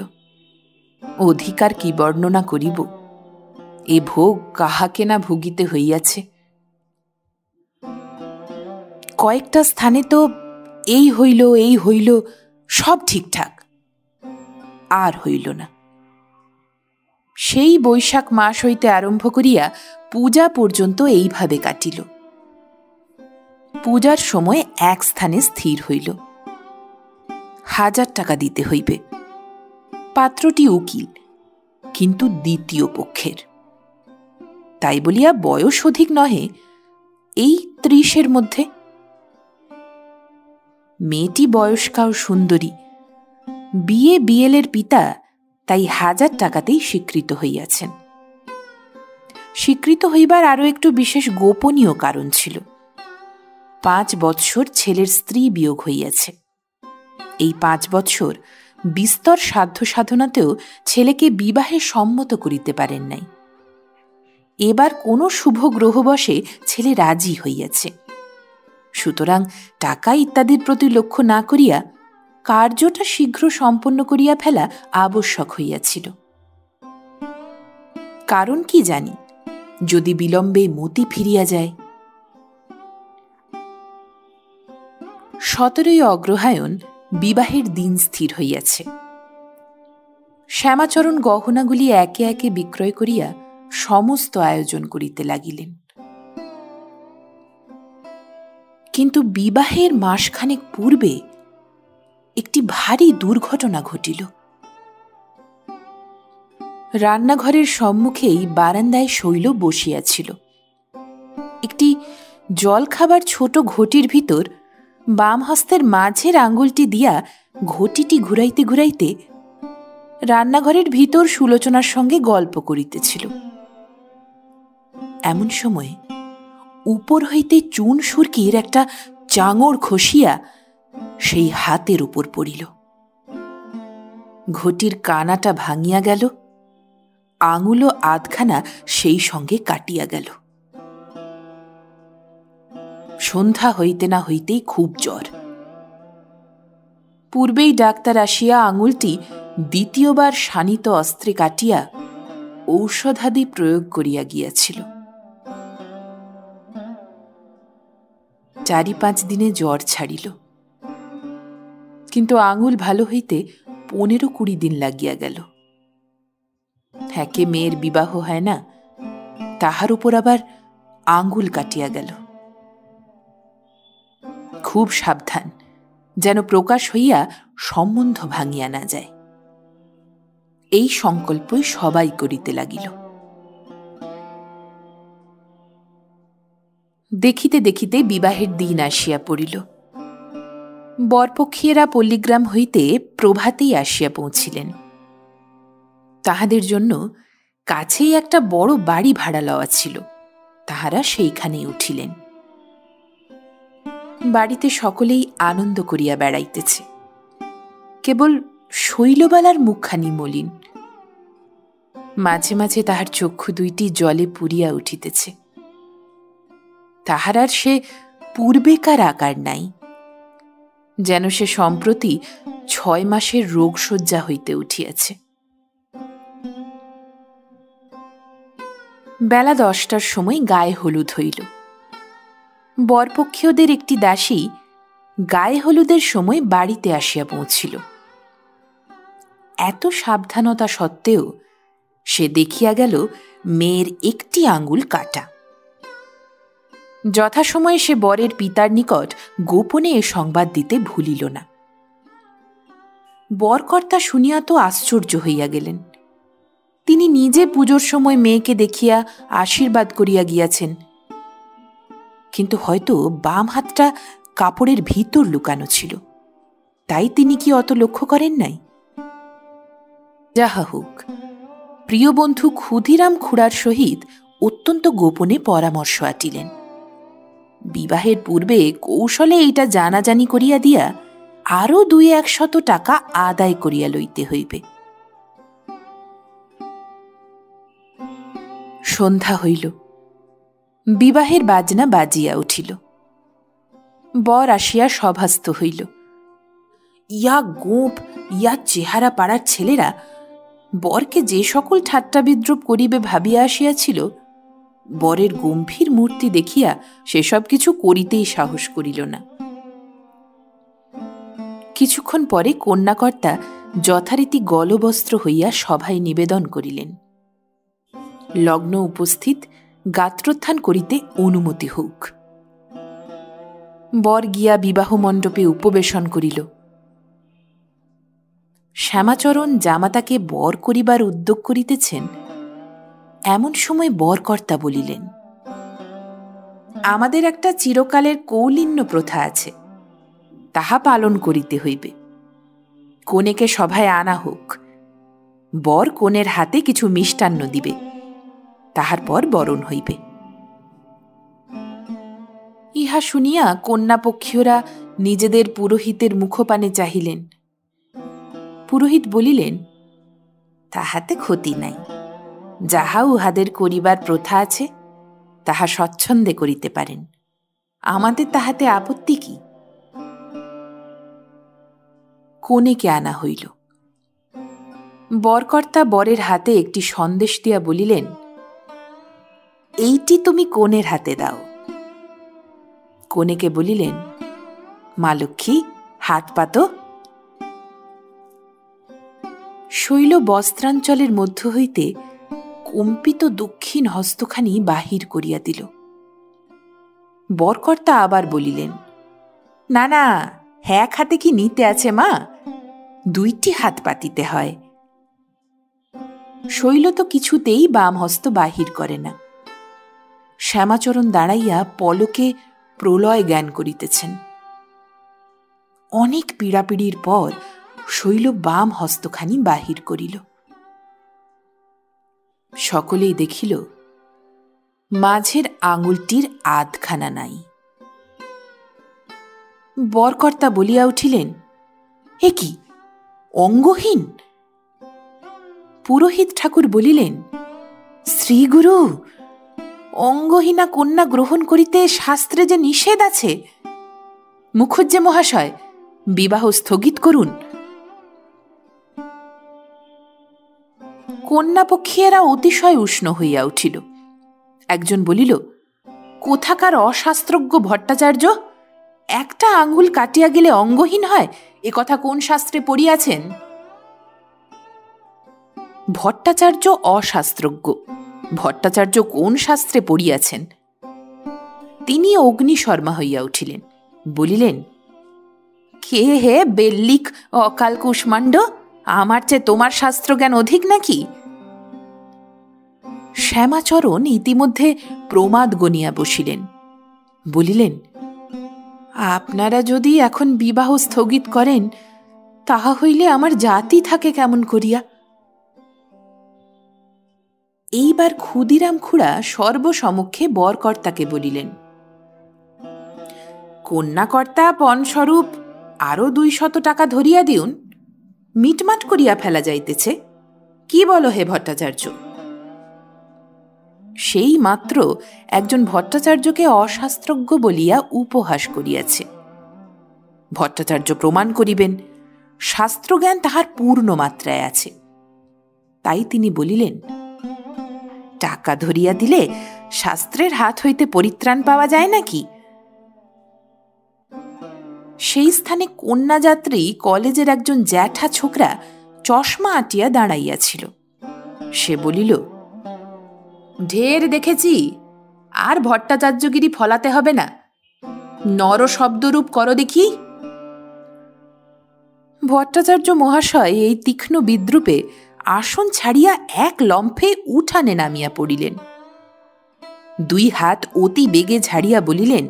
অধিকার কি বর্ণনা করিব? এ ভোগ কাহাকে না ভুগিতে হইয়াছে। কয়েকটা স্থানে তো এই হইল সব ঠিকঠাক, আর হইল না। সেই বৈশাখ মাস হইতে আরম্ভ করিয়া পূজা পর্যন্ত এইভাবে কাটিল। পূজার সময় এক স্থানে স্থির হইল, ১,০০০ টাকা দিতে হইবে। পাত্রটি উকিল, কিন্তু দ্বিতীয় পক্ষের। তাই বলিয়া বয়স অধিক নহে, এই ৩০-এর মধ্যে। মেয়েটি বয়স্কা ও সুন্দরী, বিএল-এর পিতা, তাই ১,০০০ টাকাতেই স্বীকৃত হইয়াছেন। স্বীকৃত হইবার আরও একটু বিশেষ গোপনীয় কারণ ছিল। ৫ বৎসর ছেলের স্ত্রী বিয়োগ হইয়াছে। এই 5 বৎসর বিস্তর সাধ্য সাধনাতেও ছেলেকে বিবাহে সম্মত করিতে পারেন নাই। এবার কোনো শুভ গ্রহবশে ছেলে রাজি হইয়াছে। সুতরাং টাকা ইত্যাদির প্রতি লক্ষ্য না করিয়া কার্যটা শীঘ্র সম্পন্ন করিয়া ফেলা আবশ্যক হইয়াছিল। কারণ কি জানি, যদি বিলম্বে মতি ফিরিয়া যায়। ১৭ই অগ্রহায়ণ বিবাহের দিন স্থির হইয়াছে। শ্যামাচরণ গহনাগুলি একে একে বিক্রয় করিয়া সমস্ত আয়োজন করিতে লাগিলেন। কিন্তু বিবাহের মাসখানেক পূর্বে একটি ভারী দুর্ঘটনা ঘটিল। রান্নাঘরের সম্মুখেই বারান্দায় শৈল বসিয়াছিল। একটি জলখাবার ছোট ঘটির ভিতর বাম হস্তের মাঝের আঙ্গুলটি দিয়া ঘটিটি ঘুরাইতে ঘুরাইতে রান্নাঘরের ভিতর সুলোচনার সঙ্গে গল্প করিতেছিল। এমন সময় উপর হইতে চুন সুরকির একটা চাঙড় খসিয়া সেই হাতের উপর পড়িল। ঘটির কানাটা ভাঙিয়া গেল, আঙুলও আধখানা সেই সঙ্গে কাটিয়া গেল। সন্ধ্যা হইতে না হইতেই খুব জ্বর। পূর্বেই ডাক্তার আসিয়া আঙুলটি দ্বিতীয়বার শানিত অস্ত্রে কাটিয়া ঔষধাদি প্রয়োগ করিয়া গিয়াছিল। 4-5 দিনে জ্বর ছাড়িল, কিন্তু আঙুল ভালো হইতে 15-20 দিন লাগিয়া গেল। একে মেয়ের বিবাহ হয় না, তাহার উপর আবার আঙুল কাটিয়া গেল। খুব সাবধান, যেন প্রকাশ হইয়া সম্বন্ধ ভাঙিয়া না যায়, এই সংকল্পই সবাই করিতে লাগিল। দেখিতে দেখিতে বিবাহের দিন আসিয়া পড়িল। বরপক্ষীয়েরা পল্লীগ্রাম হইতে প্রভাতেই আসিয়া পৌঁছিলেন। তাহাদের জন্য কাছেই একটা বড় বাড়ি ভাড়া লওয়া ছিল, তাহারা সেইখানেই উঠিলেন। বাড়িতে সকলেই আনন্দ করিয়া বেড়াইতেছে, কেবল শৈলবালার মুখখানি মলিন। মাঝে মাঝে তাহার চক্ষু দুইটি জলে পুরিয়া উঠিতেছে। তাহার আর সে পূর্বেকার আকার নাই, যেন সে সম্প্রতি 6 মাসের রোগশয্যা হইতে উঠিয়াছে। বেলা 10টার সময় গায়ে হলুদ হইল। বরপক্ষীয়দের একটি দাসী গায়ে হলুদের সময় বাড়িতে আসিয়া পৌঁছিল। এত সাবধানতা সত্ত্বেও সে দেখিয়া গেল মেয়ের একটি আঙুল কাটা। যথাসময়ে সে বরের পিতার নিকট গোপনে এ সংবাদ দিতে ভুলিল না। বরকর্তা শুনিয়া তো আশ্চর্য হইয়া গেলেন। তিনি নিজে পুজোর সময় মেয়েকে দেখিয়া আশীর্বাদ করিয়া গিয়াছেন, কিন্তু হয়তো বাম হাতটা কাপড়ের ভিতর লুকানো ছিল, তাই তিনি কি অত লক্ষ্য করেন নাই? যাহা হোক, প্রিয় বন্ধু ক্ষুদিরাম খুড়ার সহিত অত্যন্ত গোপনে পরামর্শ আটিলেন। বিবাহের পূর্বে কৌশলে এইটা জানাজানি করিয়া দিয়া আরও 200 টাকা আদায় করিয়া লইতে হইবে। সন্ধ্যা হইল, বিবাহের বাজনা বাজিয়া উঠিল। বর আসিয়া সভাস্থ হইল। ইয়া গোপ, ইয়া চেহারা পাড়ার ছেলেরা বরকে যে সকল ঠাট্টা বিদ্রুপ করিবে ভাবিয়া আসিয়াছিল, বরের গম্ভীর মূর্তি দেখিয়া সেসব কিছু করিতেই সাহস করিল না। কিছুক্ষণ পরে কন্যাকর্তা যথারীতি গলবস্ত্র হইয়া সভায় নিবেদন করিলেন, লগ্ন উপস্থিত গাত্রোত্থান করিতে অনুমতি হোক। বর গিয়া বিবাহ মণ্ডপে উপবেশন করিল। শ্যামাচরণ জামাতাকে বর করিবার উদ্যোগ করিতেছেন, এমন সময় বরকর্তা বলিলেন, আমাদের একটা চিরকালের কৌলিন্য প্রথা আছে, তাহা পালন করিতে হইবে। কনেকে সভায় আনা হোক, বর কনের হাতে কিছু মিষ্টান্ন দিবে, তাহার পর বরণ হইবে। ইহা শুনিয়া কন্যাপক্ষীয়রা নিজেদের পুরোহিতের মুখপানে চাহিলেন। পুরোহিত বলিলেন, তাহাতে ক্ষতি নাই, যাহা উহাদের করিবার প্রথা আছে তাহা স্বচ্ছন্দে করিতে পারেন, আমাদের তাহাতে আপত্তি কি? কনেকে আনা হইল। বরকর্তা বরের হাতে একটি সন্দেশ দিয়া বলিলেন, এইটি তুমি কনের হাতে দাও। কনেকে বলিলেন, মা লক্ষ্মী, হাত পাতো। শৈল বস্ত্রাঞ্চলের মধ্য হইতে কম্পিত দক্ষিণ হস্তখানি বাহির করিয়া দিল। বরকর্তা আবার বলিলেন, না না, এক হাতে কি নিতে আছে মা, 2টি হাত পাতিতে হয়। শৈল তো কিছুতেই বাম হস্ত বাহির করে না। শ্যামাচরণ দাঁড়াইয়া পলকে প্রলয় জ্ঞান করিতেছেন। অনেক পীড়াপিড়ির পর শৈল বাম হস্তখানি বাহির করিল। সকলেই দেখিল মাঝের আঙুলটির আধখানা নাই। বরকর্তা বলিয়া উঠিলেন, এ কি, অঙ্গহীন? পুরোহিত ঠাকুর বলিলেন, শ্রীগুরু, অঙ্গহীনা কন্যা গ্রহণ করিতে শাস্ত্রে যে নিষেধ আছে। মুখুজ্জে মহাশয়, বিবাহ স্থগিত করুন। কন্যাপক্ষীয়েরা অতিশয় উষ্ণ হইয়া উঠিল। একজন বলিল, কোথাকার অশাস্ত্রজ্ঞ ভট্টাচার্য! একটা আঙ্গুল কাটিয়া গেলে অঙ্গহীন হয়, এ কথা কোন শাস্ত্রে পড়িয়াছেন? ভট্টাচার্য অশাস্ত্রজ্ঞ, ভট্টাচার্য কোন শাস্ত্রে পড়িয়াছেন? তিনি অগ্নিশর্মা হইয়া উঠিলেন, বলিলেন, কে হে বেল্লিক অকাল কুষ্মাণ্ড, আমার চেয়ে তোমার শাস্ত্রজ্ঞান অধিক নাকি? শ্যামাচরণ ইতিমধ্যে প্রমাদ গনিয়া বসিলেন, বলিলেন, আপনারা যদি এখন বিবাহ স্থগিত করেন, তাহা হইলে আমার জাতি থাকে কেমন করিয়া? এইবার ক্ষুদিরাম খুড়া সর্বসমক্ষে বরকর্তাকে বলিলেন, কন্যাকর্তা পণস্বরূপ আরো 200 টাকা ধরিয়া দিউন, মিটমাট করিয়া ফেলা যাইতেছে। কি বলো হে ভট্টাচার্য? সেই মাত্র একজন ভট্টাচার্যকে অশাস্ত্রজ্ঞ বলিয়া উপহাস করিয়াছে। ভট্টাচার্য প্রমাণ করিবেন শাস্ত্রজ্ঞান তাহার পূর্ণ মাত্রায় আছে। তাই তিনি বলিলেন, টাকা ধরিয়া দিলে শাস্ত্রের হাত হইতে পরিত্রাণ পাওয়া যায় নাকি? সেই স্থানে কন্যাযাত্রী কলেজের একজন জ্যাঠা ছোকরা চশমা আটিয়া দাঁড়াইয়াছিল। সে বলিল, ঢের দেখেছি, আর ভট্টাচার্যগিরি ফলাতে হবে না, নর শব্দরূপ করো দেখি। ভট্টাচার্য মহাশয় এই তীক্ষ্ণ বিদ্রূপে আসন ছাড়িয়া এক লম্ফে উঠানে নামিয়া পড়িলেন। 2 হাত অতি বেগে ঝাড়িয়া বলিলেন,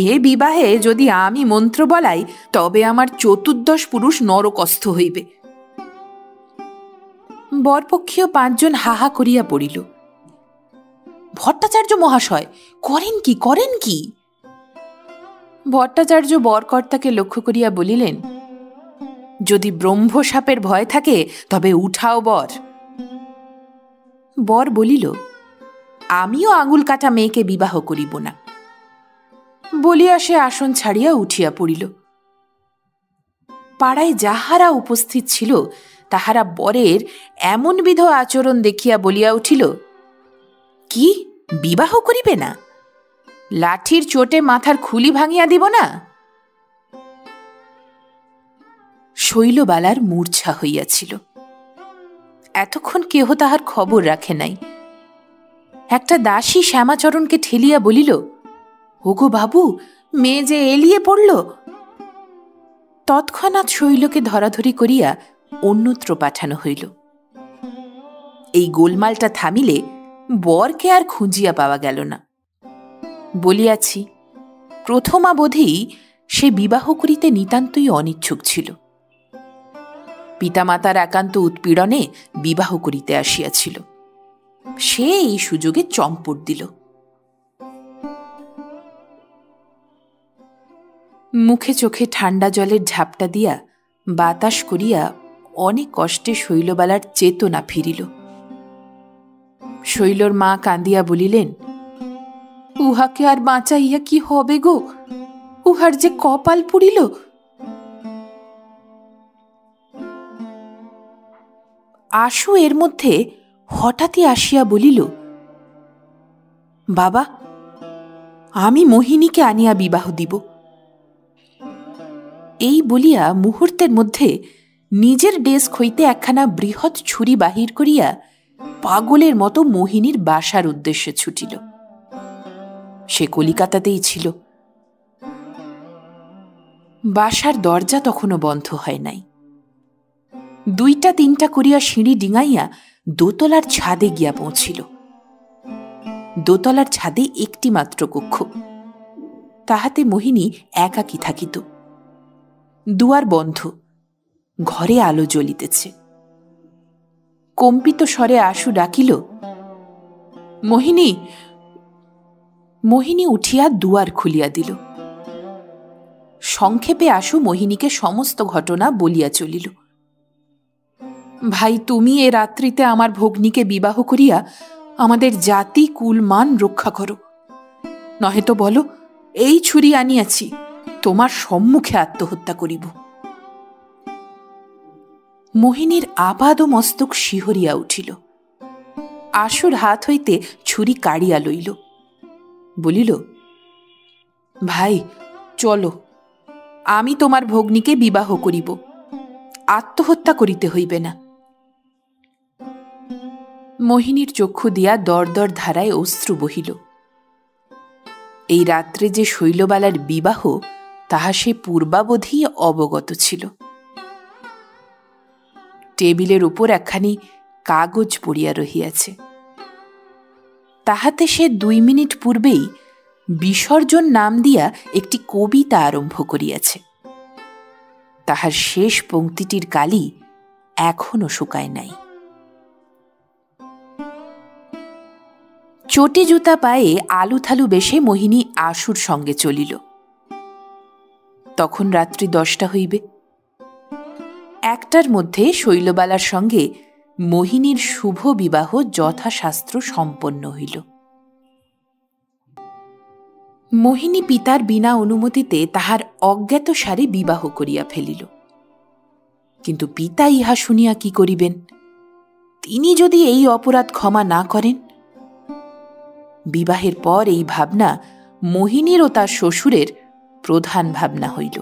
এ বিবাহে যদি আমি মন্ত্র বলাই, তবে আমার 14 পুরুষ নরকস্থ হইবে। বরপক্ষীয় 5 জন হাহা করিয়া পড়িল। ভট্টাচার্য মহাশয়, করেন কি, করেন কি? ভট্টাচার্য বরকর্তাকে লক্ষ্য করিয়া বলিলেন, যদি ব্রহ্মসাপের ভয় থাকে তবে উঠাও বর। বর বলিল, আমিও আঙুল কাটা মেয়েকে বিবাহ করিব না। বলিয়া সে আসন ছাড়িয়া উঠিয়া পড়িল। পাড়ায় যাহারা উপস্থিত ছিল তাহারা বরের এমন বিধ আচরণ দেখিয়া বলিয়া উঠিল, কি বিবাহ করিবে না? লাঠির চোটে মাথার খুলি ভাঙিয়া দিব না? শৈলবালার মূর্ছা হইয়াছিল। এতক্ষণ কেহ তাহার খবর রাখে নাই। একটা দাসী শ্যামাচরণকে ঠেলিয়া বলিল, ওগো বাবু, মেয়ে যে এলিয়ে পড়ল। তৎক্ষণাৎ শৈলকে ধরাধরি করিয়া অন্যত্র পাঠানো হইল। এই গোলমালটা থামিলে বরকে আর খুঁজিয়া পাওয়া গেল না। বলিয়াছি, প্রথমাবধি সে বিবাহ করিতে নিতান্তই অনিচ্ছুক ছিল। পিতামাতার একান্ত উৎপীড়নে বিবাহ করিতে আসিয়াছিল। সে এই সুযোগে চম্পট দিল। মুখে চোখে ঠান্ডা জলের ঝাপটা দিয়া বাতাস করিয়া অনেক কষ্টে শৈলবালার চেতনা ফিরিল। শৈলর মা কাঁদিয়া বলিলেন, উহাকে আর বাঁচাইয়া কি হবে গো, উহার যে কপাল পুড়িল। আশু এর মধ্যে হঠাৎই আসিয়া বলিল, বাবা, আমি মোহিনীকে আনিয়া বিবাহ দিব। এই বলিয়া মুহূর্তের মধ্যে নিজের ডেস্ক হইতে একখানা বৃহৎ ছুরি বাহির করিয়া পাগলের মতো মোহিনীর বাসার উদ্দেশ্যে ছুটিল। সে কলিকাতাতেই ছিল। বাসার দরজা তখনও বন্ধ হয় নাই। 2-3টা করিয়া সিঁড়ি ডিঙাইয়া দোতলার ছাদে গিয়া পৌঁছিল। দোতলার ছাদে একটি মাত্র কক্ষ, তাহাতে মোহিনী একাকী থাকিত। দুয়ার বন্ধ, ঘরে আলো জ্বলিতেছে। কম্পিত স্বরে আশু ডাকিল, মোহিনী। মোহিনী উঠিয়া দুয়ার খুলিয়া দিল। সংক্ষেপে আশু মোহিনীকে সমস্ত ঘটনা বলিয়া চলিল। ভাই, তুমি এ রাত্রিতে আমার ভগ্নীকে বিবাহ করিয়া আমাদের জাতি কুল মান রক্ষা করো, নহে তো বলো এই ছুরি আনিয়াছি, তোমার সম্মুখে আত্মহত্যা করিব। মোহিনীর আপাদ মস্তক শিহরিয়া উঠিল। আশুর হাত হইতে ছুরি কাড়িয়া লইল, বলিল, ভাই চলো, আমি তোমার ভগ্নীকে বিবাহ করিব, আত্মহত্যা করিতে হইবে না। মোহিনীর চক্ষু দিয়া দরদর ধারায় অশ্রু বহিল। এই রাত্রে যে শৈলবালার বিবাহ, তাহা সে পূর্বাবধি অবগত ছিল। টেবিলের উপর একখানি কাগজ পড়িয়া রহিয়াছে, তাহাতে সে 2 মিনিট পূর্বেই বিসর্জন নাম দিয়া একটি কবিতা আরম্ভ করিয়াছে। তাহার শেষ পংক্তিটির কালি এখনো শুকায় নাই। চটি জুতা পায়ে আলুথালু বেশে মোহিনী আশুর সঙ্গে চলিল। তখন রাত্রি 10টা হইবে। 1টার মধ্যে শৈলবালার সঙ্গে মোহিনীর শুভ বিবাহ যথাশাস্ত্র সম্পন্ন হইল। মোহিনী পিতার বিনা অনুমতিতে তাহার অজ্ঞাতসারে বিবাহ করিয়া ফেলিল। কিন্তু পিতা ইহা শুনিয়া কি করিবেন? তিনি যদি এই অপরাধ ক্ষমা না করেন? বিবাহের পর এই ভাবনা মোহিনীর ও তার শ্বশুরের প্রধান ভাবনা হইল।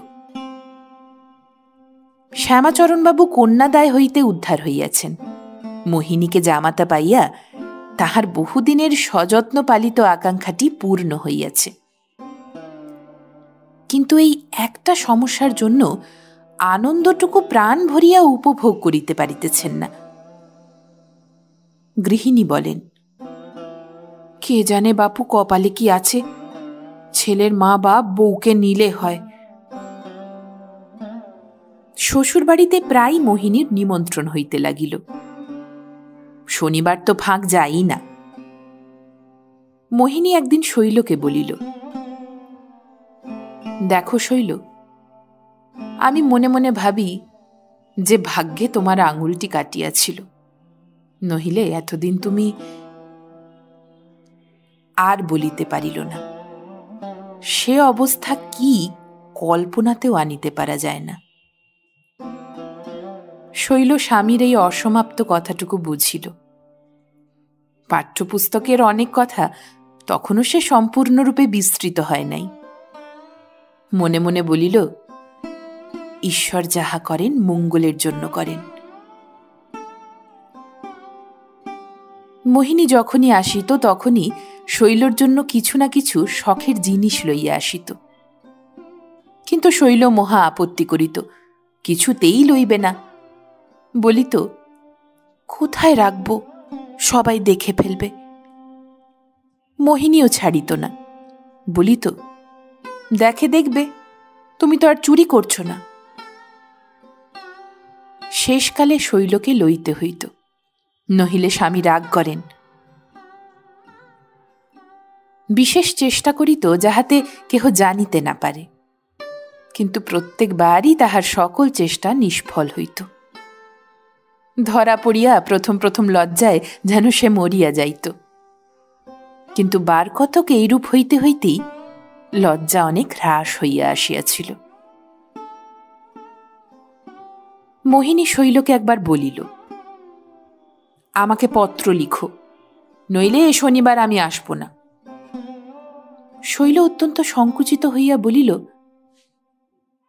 শ্যামাচরণবাবু কন্যাদায় হইতে উদ্ধার হইয়াছেন। মোহিনীকে জামাতা পাইয়া তাহার বহুদিনের সযত্ন পালিত আকাঙ্ক্ষাটি পূর্ণ হইয়াছে। কিন্তু এই একটা সমস্যার জন্য আনন্দটুকু প্রাণ ভরিয়া উপভোগ করিতে পারিতেছেন না। গৃহিণী বলেন, কে জানে বাপু কপালে কি আছে, ছেলের মা বাপ বউকে নিলে হয়। শ্বশুর বাড়িতে প্রায় মোহিনীর নিমন্ত্রণ হইতে লাগিল। শনিবার তো ফাঁক যাই না। মোহিনী একদিন শৈলকে বলিল, দেখো শৈল, আমি মনে মনে ভাবি যে ভাগ্যে তোমার আঙুলটি কাটিয়াছিল, নহিলে এতদিন তুমি। আর বলিতে পারিল না। সে অবস্থা কি কল্পনাতেও আনিতে পারা যায় না। শৈল স্বামীর এই অসমাপ্ত কথাটুকু বুঝিল। পাঠ্যপুস্তকের অনেক কথা তখনও সে সম্পূর্ণরূপে বিস্তৃত হয় নাই। মনে মনে বলিল, ঈশ্বর যাহা করেন মঙ্গলের জন্য করেন। মোহিনী যখনই আসিত তখনই শৈলর জন্য কিছু না কিছু শখের জিনিস লইয়া আসিত। কিন্তু শৈল মহা আপত্তি করিত, কিছুতেই লইবে না। বলিত, কোথায় রাখব, সবাই দেখে ফেলবে। মোহিনীও ছাড়িত না, বলিত, দেখবে, তুমি তো আর চুরি করছো না। শেষকালে শৈলকে লইতে হইত, নহিলে স্বামী রাগ করেন। বিশেষ চেষ্টা করিত যাহাতে কেহ জানিতে না পারে, কিন্তু প্রত্যেকবারই তাহার সকল চেষ্টা নিষ্ফল হইত। ধরা পড়িয়া প্রথম প্রথম লজ্জায় যেন সে মরিয়া যাইত। কিন্তু বার কতক এইরূপ হইতে হইতেই লজ্জা অনেক হ্রাস হইয়া আসিয়াছিল। মোহিনী শৈলকে একবার বলিল, আমাকে পত্র লিখো, নইলে এ শনিবার আমি আসব না। শৈল অত্যন্ত সংকুচিত হইয়া বলিল,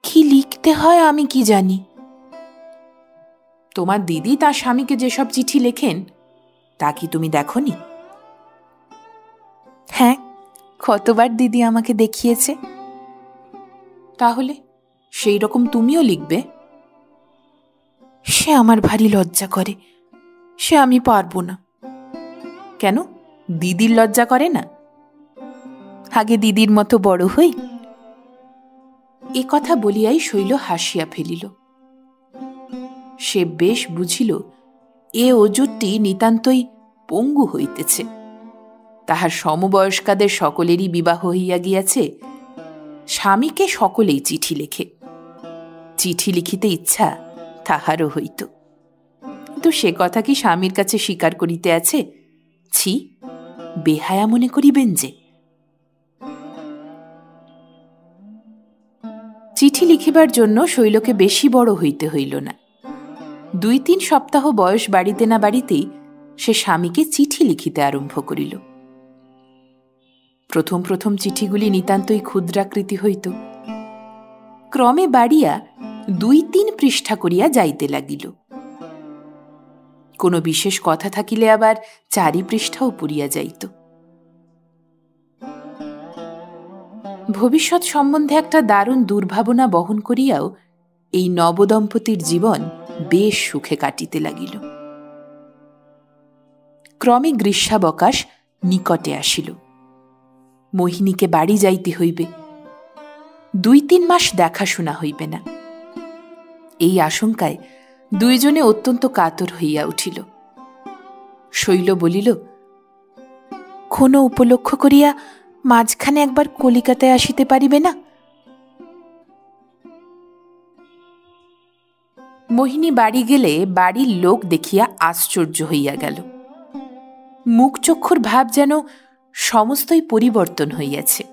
কি লিখতে হয় আমি কি জানি। তোমার দিদি তার স্বামীকে যেসব চিঠি লেখেন তা কি তুমি দেখনি? হ্যাঁ, কতবার দিদি আমাকে দেখিয়েছে। তাহলে সেই রকম তুমিও লিখবে? সে আমার ভারী লজ্জা করে, সে আমি পারবো না। কেন, দিদির লজ্জা করে না? আগে দিদির মতো বড় হই। এ কথা বলিয়াই শৈল হাসিয়া ফেলিল। সে বেশ বুঝিল এ অজুরটি নিতান্তই পঙ্গু হইতেছে। তাহার সমবয়স্কাদের সকলেরই বিবাহ হইয়া গিয়াছে। স্বামীকে সকলেই চিঠি লেখে, চিঠি লিখিতে ইচ্ছা তাহারও হইত, কিন্তু সে কথা কি স্বামীর কাছে স্বীকার করিতে আছে? ছি, বেহায়া মনে করিবেন যে। চিঠি লিখিবার জন্য শৈলকে বেশি বড় হইতে হইল না। 2-3 সপ্তাহ বয়স বাড়িতে না বাড়িতেই সে স্বামীকে চিঠি লিখিতে আরম্ভ করিল। প্রথম প্রথম চিঠিগুলি নিতান্তই ক্ষুদ্রাকৃতি হইত, ক্রমে বাড়িয়া 2-3 পৃষ্ঠা করিয়া যাইতে লাগিল। কোনো বিশেষ কথা থাকিলে আবার 4 পৃষ্ঠাও পুরিয়া যাইত। ভবিষ্যৎ সম্বন্ধে একটা দারুণ দুর্ভাবনা বহন করিয়াও এই নবদম্পতির জীবন বেশ সুখে কাটিতে লাগিল। ক্রমে গ্রীষ্মাবকাশ নিকটে আসিল। মোহিনীকে বাড়ি যাইতে হইবে, 2-3 মাস দেখাশোনা হইবে না। এই আশঙ্কায় দুইজনে অত্যন্ত কাতর হইয়া উঠিল। শৈল বলিল, কোনো উপলক্ষ করিয়া মাঝখানে একবার কলিকাতায় আসিতে পারিবে না? মোহিনী বাড়ি গেলে বাড়ির লোক দেখিয়া আশ্চর্য হইয়া গেল। মুখচক্ষুর ভাব যেন সমস্তই পরিবর্তন হইয়াছে।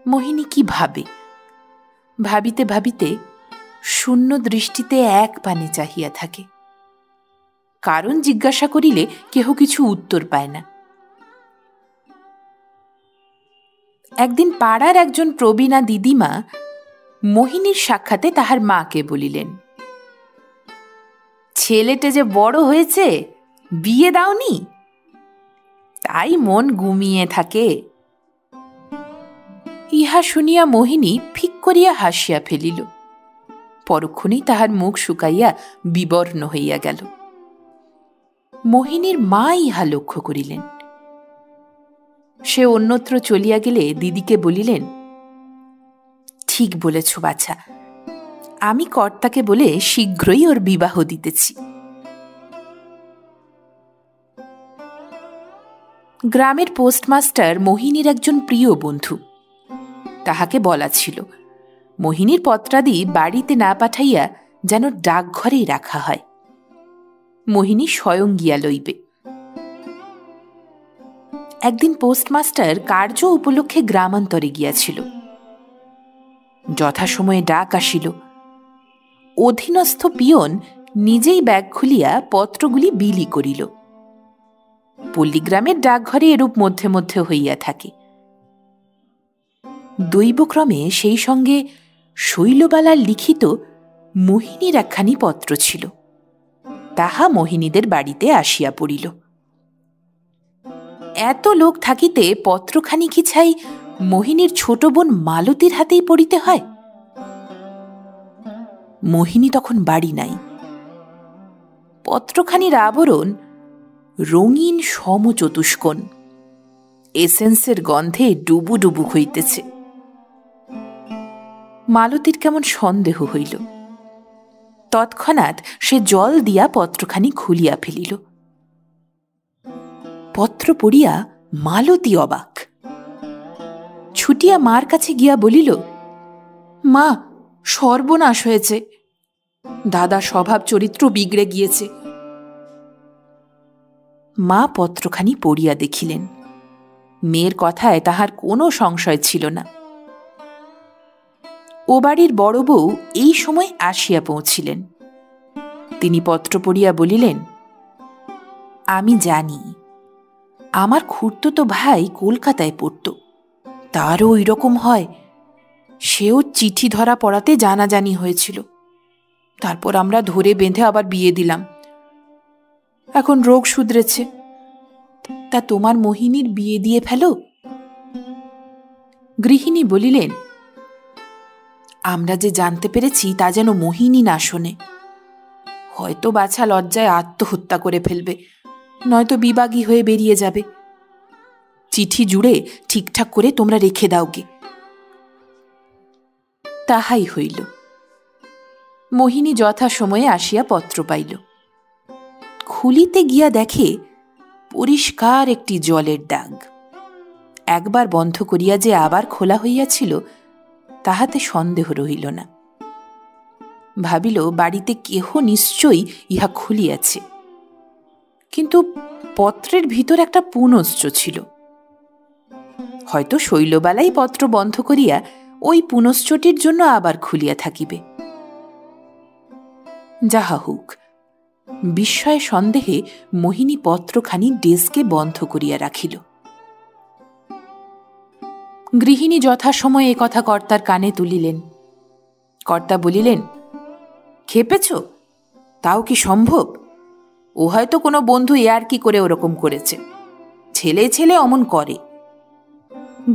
মোহিনী কি ভাবে? ভাবিতে ভাবিতে শূন্য দৃষ্টিতে এক পানে চাহিয়া থাকে। কারণ জিজ্ঞাসা করিলে কেহ কিছু উত্তর পায় না। একদিন পাড়ার একজন প্রবীণা দিদিমা মোহিনীর সাক্ষাতে তাহার মাকে বলিলেন, ছেলেটা যে বড় হয়েছে, বিয়ে দাওনি? তাই মন গুমিয়ে থাকে। ইহা শুনিয়া মোহিনী ফিক করিয়া হাসিয়া ফেলিল। পরক্ষণেই তাহার মুখ শুকাইয়া বিবর্ণ হইয়া গেল। মোহিনীর মা ইহা লক্ষ্য করিলেন। সে অন্যত্র চলিয়া গেলে দিদিকে বলিলেন, ঠিক বলেছ বাছা, আমি কর্তাকে বলে শীঘ্রই ওর বিবাহ দিতেছি। গ্রামের পোস্টমাস্টার মোহিনীর একজন প্রিয় বন্ধু। তাহাকে বলা ছিল, মোহিনীর পত্রাদি বাড়িতে না পাঠাইয়া যেন ডাকঘরেই রাখা হয়। মোহিনী স্বয়ং গিয়া লইবে। একদিন পোস্টমাস্টার কার্য উপলক্ষে গ্রামান্তরে গিয়াছিল। যথাসময়ে ডাক আসিল। অধীনস্থ পিয়ন নিজেই ব্যাগ খুলিয়া পত্রগুলি বিলি করিল। পল্লীগ্রামের ডাকঘরে এরূপ মধ্যে মধ্যে হইয়া থাকে। দৈবক্রমে সেই সঙ্গে শৈলবালার লিখিত মোহিনীর একখানি পত্র ছিল। তাহা মোহিনীদের বাড়িতে আসিয়া পড়িল। এত লোক থাকিতে পত্রখানি কি ছাই মোহিনীর ছোট বোন মালতীর হাতেই পড়িতে হয়? মোহিনী তখন বাড়ি নাই। পত্রখানির আবরণ রঙিন সমচতুষ্কোণ, এসেন্সের গন্ধে ডুবু ডুবু হইতেছে। মালতীর কেমন সন্দেহ হইল। তৎক্ষণাৎ সে জল দিয়া পত্রখানি খুলিয়া ফেলিল। পত্র পড়িয়া মালতী অবাক। ছুটিয়া মার কাছে গিয়া বলিল, মা, সর্বনাশ হয়েছে, দাদা স্বভাব চরিত্র বিগড়ে গিয়েছে। মা পত্রখানি পড়িয়া দেখিলেন। মেয়ের কথায় তাহার কোনো সংশয় ছিল না। ও বাড়ির বড় বউ এই সময় আসিয়া পৌঁছিলেন। তিনি পত্র পড়িয়া বলিলেন, আমি জানি আমার খুড়তুতো ভাই কলকাতায় পড়ত, তারও ওই রকম হয়। সেও চিঠি ধরা পড়াতে জানাজানি হয়েছিল। তারপর আমরা ধরে বেঁধে আবার বিয়ে দিলাম। এখন রোগ শুধরেছে। তা তোমার মোহিনীর বিয়ে দিয়ে ফেলো। গৃহিণী বলিলেন, আমরা যে জানতে পেরেছি তা যেন মোহিনী না শোনে। হয়তো বাছা লজ্জায় আত্মহত্যা করে ফেলবে, নয়তো বিবাগী হয়ে বেরিয়ে যাবে। চিঠি জুড়ে ঠিকঠাক করে তোমরা রেখে দাও গে। তাহাই হইল। মোহিনী যথাসময়ে আসিয়া পত্র পাইল। খুলিতে গিয়া দেখে পরিষ্কার একটি জলের দাগ। একবার বন্ধ করিয়া যে আবার খোলা হইয়াছিল তাহাতে সন্দেহ রহিল না। ভাবিল বাড়িতে কেহ নিশ্চয়ই ইহা খুলিয়াছে। কিন্তু পত্রের ভিতর একটা পুনশ্চ ছিল। হয়তো শৈলবালাই পত্র বন্ধ করিয়া ওই পুনশ্চটির জন্য আবার খুলিয়া থাকিবে। যাহা হোক, বিস্ময় সন্দেহে মোহিনী পত্রখানি ডেস্কে বন্ধ করিয়া রাখিল। গৃহিণী যথাসময়ে কথা কর্তার কানে তুলিলেন। কর্তা বলিলেন, খেপেছ? তাও কি সম্ভব? ও হয়তো কোনো বন্ধু কি করে ওরকম করেছে। ছেলে ছেলে অমন করে।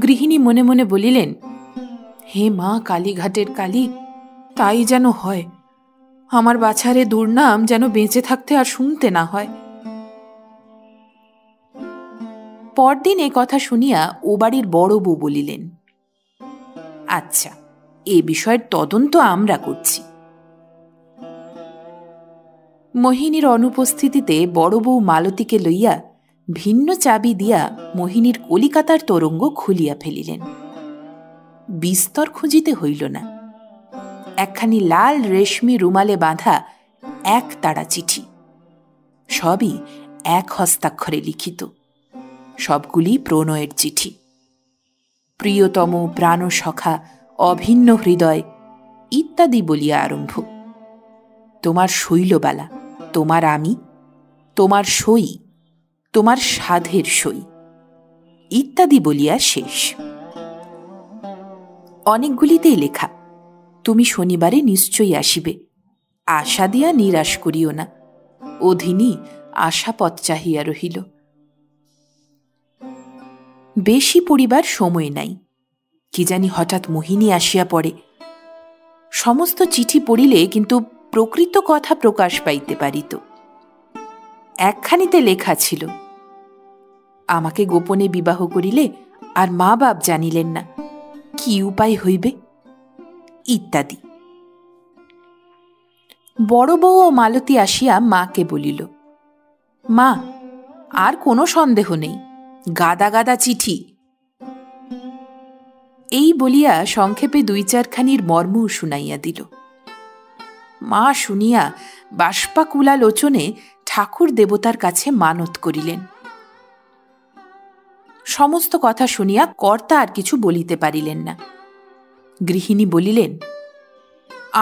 গৃহিণী মনে মনে বলিলেন, হে মা কালীঘাটের কালী, তাই যেন হয়। আমার বাছারে দুর্নাম যেন বেঁচে থাকতে আর শুনতে না হয়। পরদিন এ কথা শুনিয়া ও বাড়ির বড় বউ বলিলেন, আচ্ছা, এ বিষয়ের তদন্ত আমরা করছি। মোহিনীর অনুপস্থিতিতে বড় বউ মালতীকে লইয়া ভিন্ন চাবি দিয়া মোহিনীর কলিকাতার তোরঙ্গ খুলিয়া ফেলিলেন। বিস্তর খুঁজিতে হইল না। একখানি লাল রেশমি রুমালে বাঁধা এক তাড়া চিঠি, সবই এক হস্তাক্ষরে লিখিত, সবগুলি প্রণয়ের চিঠি। প্রিয়তম, প্রাণসখা, অভিন্ন হৃদয় ইত্যাদি বলিয়া আরম্ভ। তোমার শৈলবালা, তোমার আমি, তোমার সই, তোমার সাধের সই ইত্যাদি বলিয়া শেষ। অনেকগুলিতেই লেখা, তুমি শনিবারে নিশ্চয়ই আসিবে, আশা দিয়া নিরাশ করিও না। অধীনী আশাপথ চাহিয়া রহিল। বেশি পড়িবার সময় নাই, কি জানি হঠাৎ মোহিনী আসিয়া পড়ে। সমস্ত চিঠি পড়িলে কিন্তু প্রকৃত কথা প্রকাশ পাইতে পারিত। একখানিতে লেখা ছিল, আমাকে গোপনে বিবাহ করিলে আর মা বাপ জানিলেন না, কি উপায় হইবে ইত্যাদি। বড় বউ ও মালতী আসিয়া মাকে বলিল, মা, আর কোনো সন্দেহ নেই, গাদা গাদা চিঠি। এই বলিয়া সংক্ষেপে ২-৪খানির মর্ম শুনাইয়া দিল। মা শুনিয়া বাষ্পাকুলা লোচনে ঠাকুর দেবতার কাছে মানত করিলেন। সমস্ত কথা শুনিয়া কর্তা আর কিছু বলিতে পারিলেন না। গৃহিণী বলিলেন,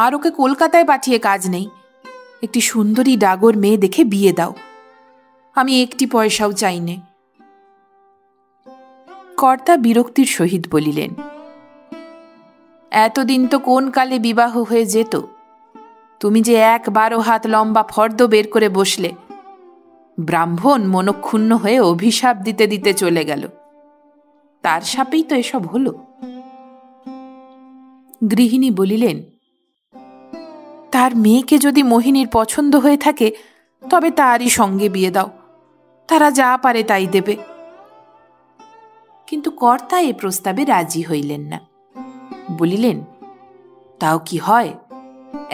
আর ওকে কলকাতায় পাঠিয়ে কাজ নেই, একটি সুন্দরী ডাগর মেয়ে দেখে বিয়ে দাও, আমি একটি পয়সাও চাই নে। কর্তা বিরক্তির সহিত বলিলেন, এতদিন তো কোন কালে বিবাহ হয়ে যেত, তুমি যে ১-১২ হাত লম্বা ফর্দ বের করে বসলে। ব্রাহ্মণ মনক্ষুণ্ণ হয়ে অভিশাপ দিতে দিতে চলে গেল, তার শাপেই তো এসব হলো। গৃহিণী বলিলেন, তার মেয়েকে যদি মোহিনীর পছন্দ হয়ে থাকে তবে তারই সঙ্গে বিয়ে দাও, তারা যা পারে তাই দেবে। কিন্তু কর্তা এ প্রস্তাবে রাজি হইলেন না। বলিলেন, তাও কি হয়?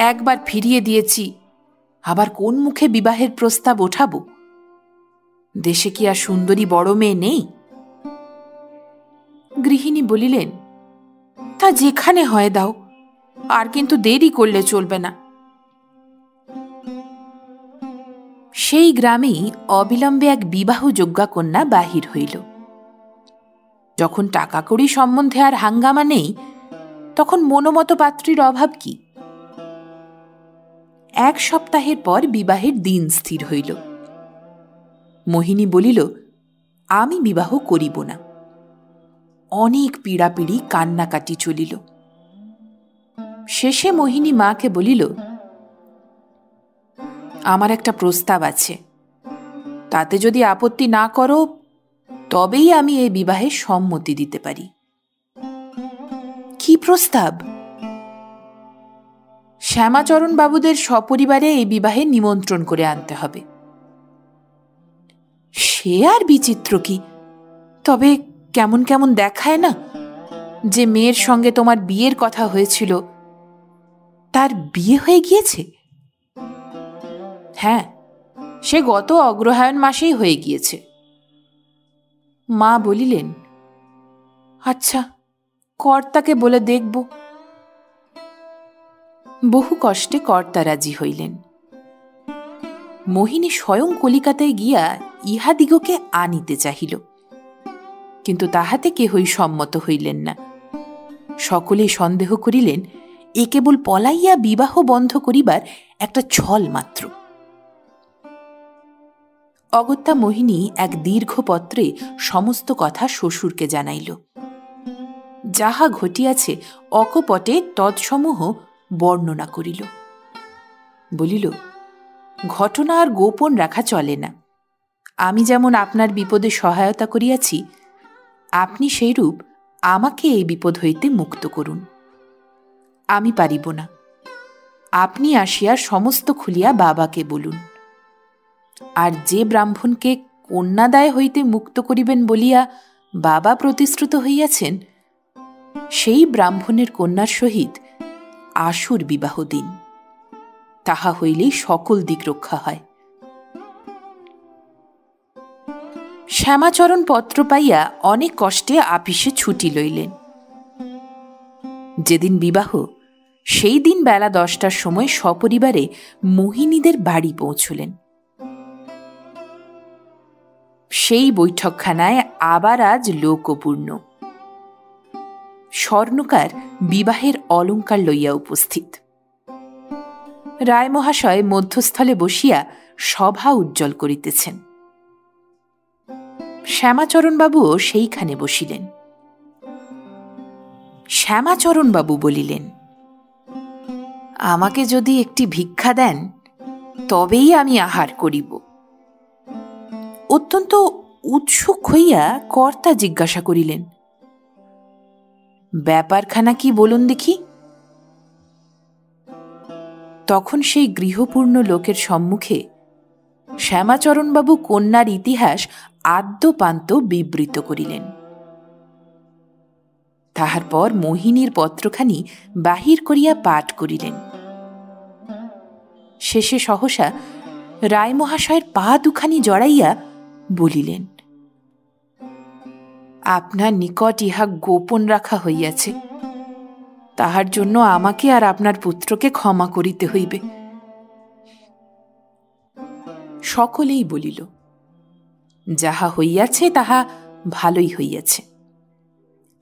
একবার ফিরিয়ে দিয়েছি, আবার কোন মুখে বিবাহের প্রস্তাব ওঠাবো? দেশে কি আর সুন্দরী বড় মেয়ে নেই? গৃহিণী বলিলেন, তা যেখানে হয় দাও, আর কিন্তু দেরি করলে চলবে না। সেই গ্রামেই অবিলম্বে এক বিবাহযোগ্যা কন্যা বাহির হইল। যখন টাকা কড়ি সম্বন্ধে আর হাঙ্গামা নেই, তখন মনোমত পাত্রীর অভাব কি? ১ সপ্তাহের পর বিবাহের দিন স্থির হইল। মোহিনী বলিল, আমি বিবাহ করিব না। অনেক পীড়াপিড়ি কান্নাকাটি চলিল। শেষে মোহিনী মাকে বলিল, আমার একটা প্রস্তাব আছে, তাতে যদি আপত্তি না করো তবেই আমি এই বিবাহে সম্মতি দিতে পারি। কি প্রস্তাব? শ্যামাচরণ বাবুদের সপরিবারে এই বিবাহে নিমন্ত্রণ করে আনতে হবে। সে আর বিচিত্র কি? তবে কেমন কেমন দেখায় না, যে মেয়ের সঙ্গে তোমার বিয়ের কথা হয়েছিল তার বিয়ে হয়ে গিয়েছে? হ্যাঁ, সে গত অগ্রহায়ণ মাসেই হয়ে গিয়েছে। মা বলিলেন, আচ্ছা, কর্তাকে বলে দেখব। বহু কষ্টে কর্তা রাজি হইলেন। মোহিনী স্বয়ং কলিকাতায় গিয়া ইহাদিগকে আনিতে চাহিল, কিন্তু তাহাতে কেহই সম্মত হইলেন না। সকলেই সন্দেহ করিলেন এ কেবল পলাইয়া বিবাহ বন্ধ করিবার একটা ছল মাত্র। অগত্যা মোহিনী এক দীর্ঘ পত্রে সমস্ত কথা শ্বশুরকে জানাইল। যাহা ঘটিয়াছে অকপটে তৎসমূহ বর্ণনা করিল। বলিল, ঘটনা আর গোপন রাখা চলে না। আমি যেমন আপনার বিপদে সহায়তা করিয়াছি, আপনি সেইরূপ আমাকে এই বিপদ হইতে মুক্ত করুন। আমি পারিব না। আপনি আসিয়া সমস্ত খুলিয়া বাবাকে বলুন। আর যে ব্রাহ্মণকে কন্যাদায় হইতে মুক্ত করিবেন বলিয়া বাবা প্রতিশ্রুত হইয়াছেন, সেই ব্রাহ্মণের কন্যার সহিত আশুর বিবাহ দিন। তাহা হইলেই সকল দিক রক্ষা হয়। শ্যামাচরণ পত্র পাইয়া অনেক কষ্টে আপিসে ছুটি লইলেন। যেদিন বিবাহ, সেই দিন বেলা 10টার সময় সপরিবারে মোহিনীদের বাড়ি পৌঁছলেন। সেই বৈঠকখানায় আবার আজ লোকপূর্ণ। স্বর্ণকার বিবাহের অলঙ্কার লইয়া উপস্থিত। রায়মহাশয় মধ্যস্থলে বসিয়া সভা উজ্জ্বল করিতেছেন। শ্যামাচরণবাবুও সেইখানে বসিলেন। শ্যামাচরণবাবু বলিলেন, আমাকে যদি একটি ভিক্ষা দেন, তবেই আমি আহার করিব। অত্যন্ত উৎসুক হইয়া কর্তা জিজ্ঞাসা করিলেন, ব্যাপারখানা কি বলুন দেখি। তখন সেই গৃহপূর্ণ লোকের সম্মুখে শ্যামাচরণবাবু কন্যার ইতিহাস আদ্যপান্ত বিবৃত করিলেন। তাহার পর মোহিনীর পত্রখানি বাহির করিয়া পাঠ করিলেন। শেষে সহসা রায়মহাশয়ের পা দুখানি জড়াইয়া বলিলেন, আপনার নিকট ইহা গোপন রাখা হইয়াছে। তাহার জন্য আমাকে আর আপনার পুত্রকে ক্ষমা করিতে হইবে। সকলেই বলিল, যাহা হইয়াছে তাহা ভালোই হইয়াছে।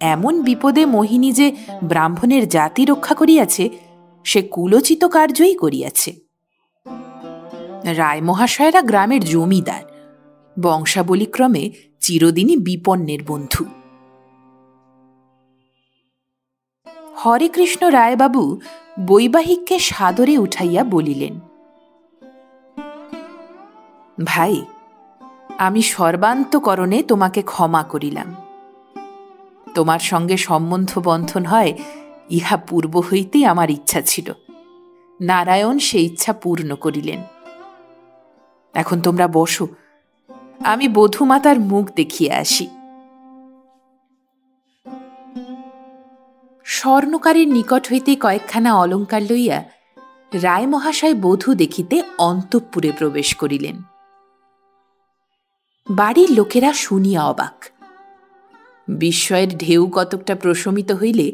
এমন বিপদে মোহিনী যে ব্রাহ্মণের জাতি রক্ষা করিয়াছে, সে কুলোচিত কার্যই করিয়াছে। রায়মহাশয়েরা গ্রামের জমিদার, বংশাবলীক্রমে চিরদিনই বিপন্নের বন্ধু। হরেকৃষ্ণ রায়বাবু বৈবাহিককে সাদরে উঠাইয়া বলিলেন, ভাই, আমি সর্বান্তকরণে তোমাকে ক্ষমা করিলাম। তোমার সঙ্গে সম্বন্ধ বন্ধন হয়, ইহা পূর্ব হইতেই আমার ইচ্ছা ছিল। নারায়ণ সেই ইচ্ছা পূর্ণ করিলেন। এখন তোমরা বসো, আমি বধূমাতার মুখ দেখিয়ে আসি। স্বর্ণকারের নিকট হইতে কয়েকখানা অলঙ্কার লইয়া রায়মহাশয় বধূ দেখিতে অন্তঃপুরে প্রবেশ করিলেন। বাড়ির লোকেরা শুনিয়া অবাক। বিস্ময়ের ঢেউ কতকটা প্রশমিত হইলে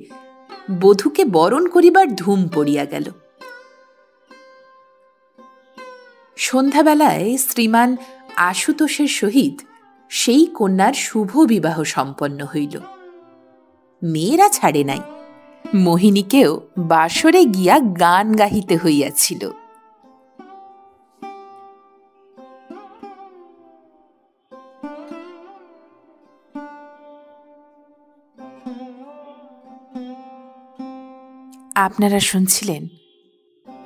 বধূকে বরণ করিবার ধুম পড়িয়া গেল। সন্ধ্যাবেলায় শ্রীমান আশুতোষের সহিত সেই কন্যার শুভ বিবাহ সম্পন্ন হইল। মেয়েরা ছাড়ে নাই, মোহিনীকেও বাসরে গিয়া গান গাহিতে হইয়াছিল। আপনারা শুনছিলেন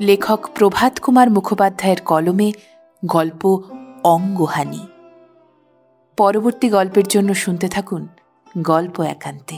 লেখক প্রভাত কুমার মুখোপাধ্যায়ের কলমে গল্প অঙ্গহানি। পরবর্তী গল্পের জন্য শুনতে থাকুন গল্প একান্তে।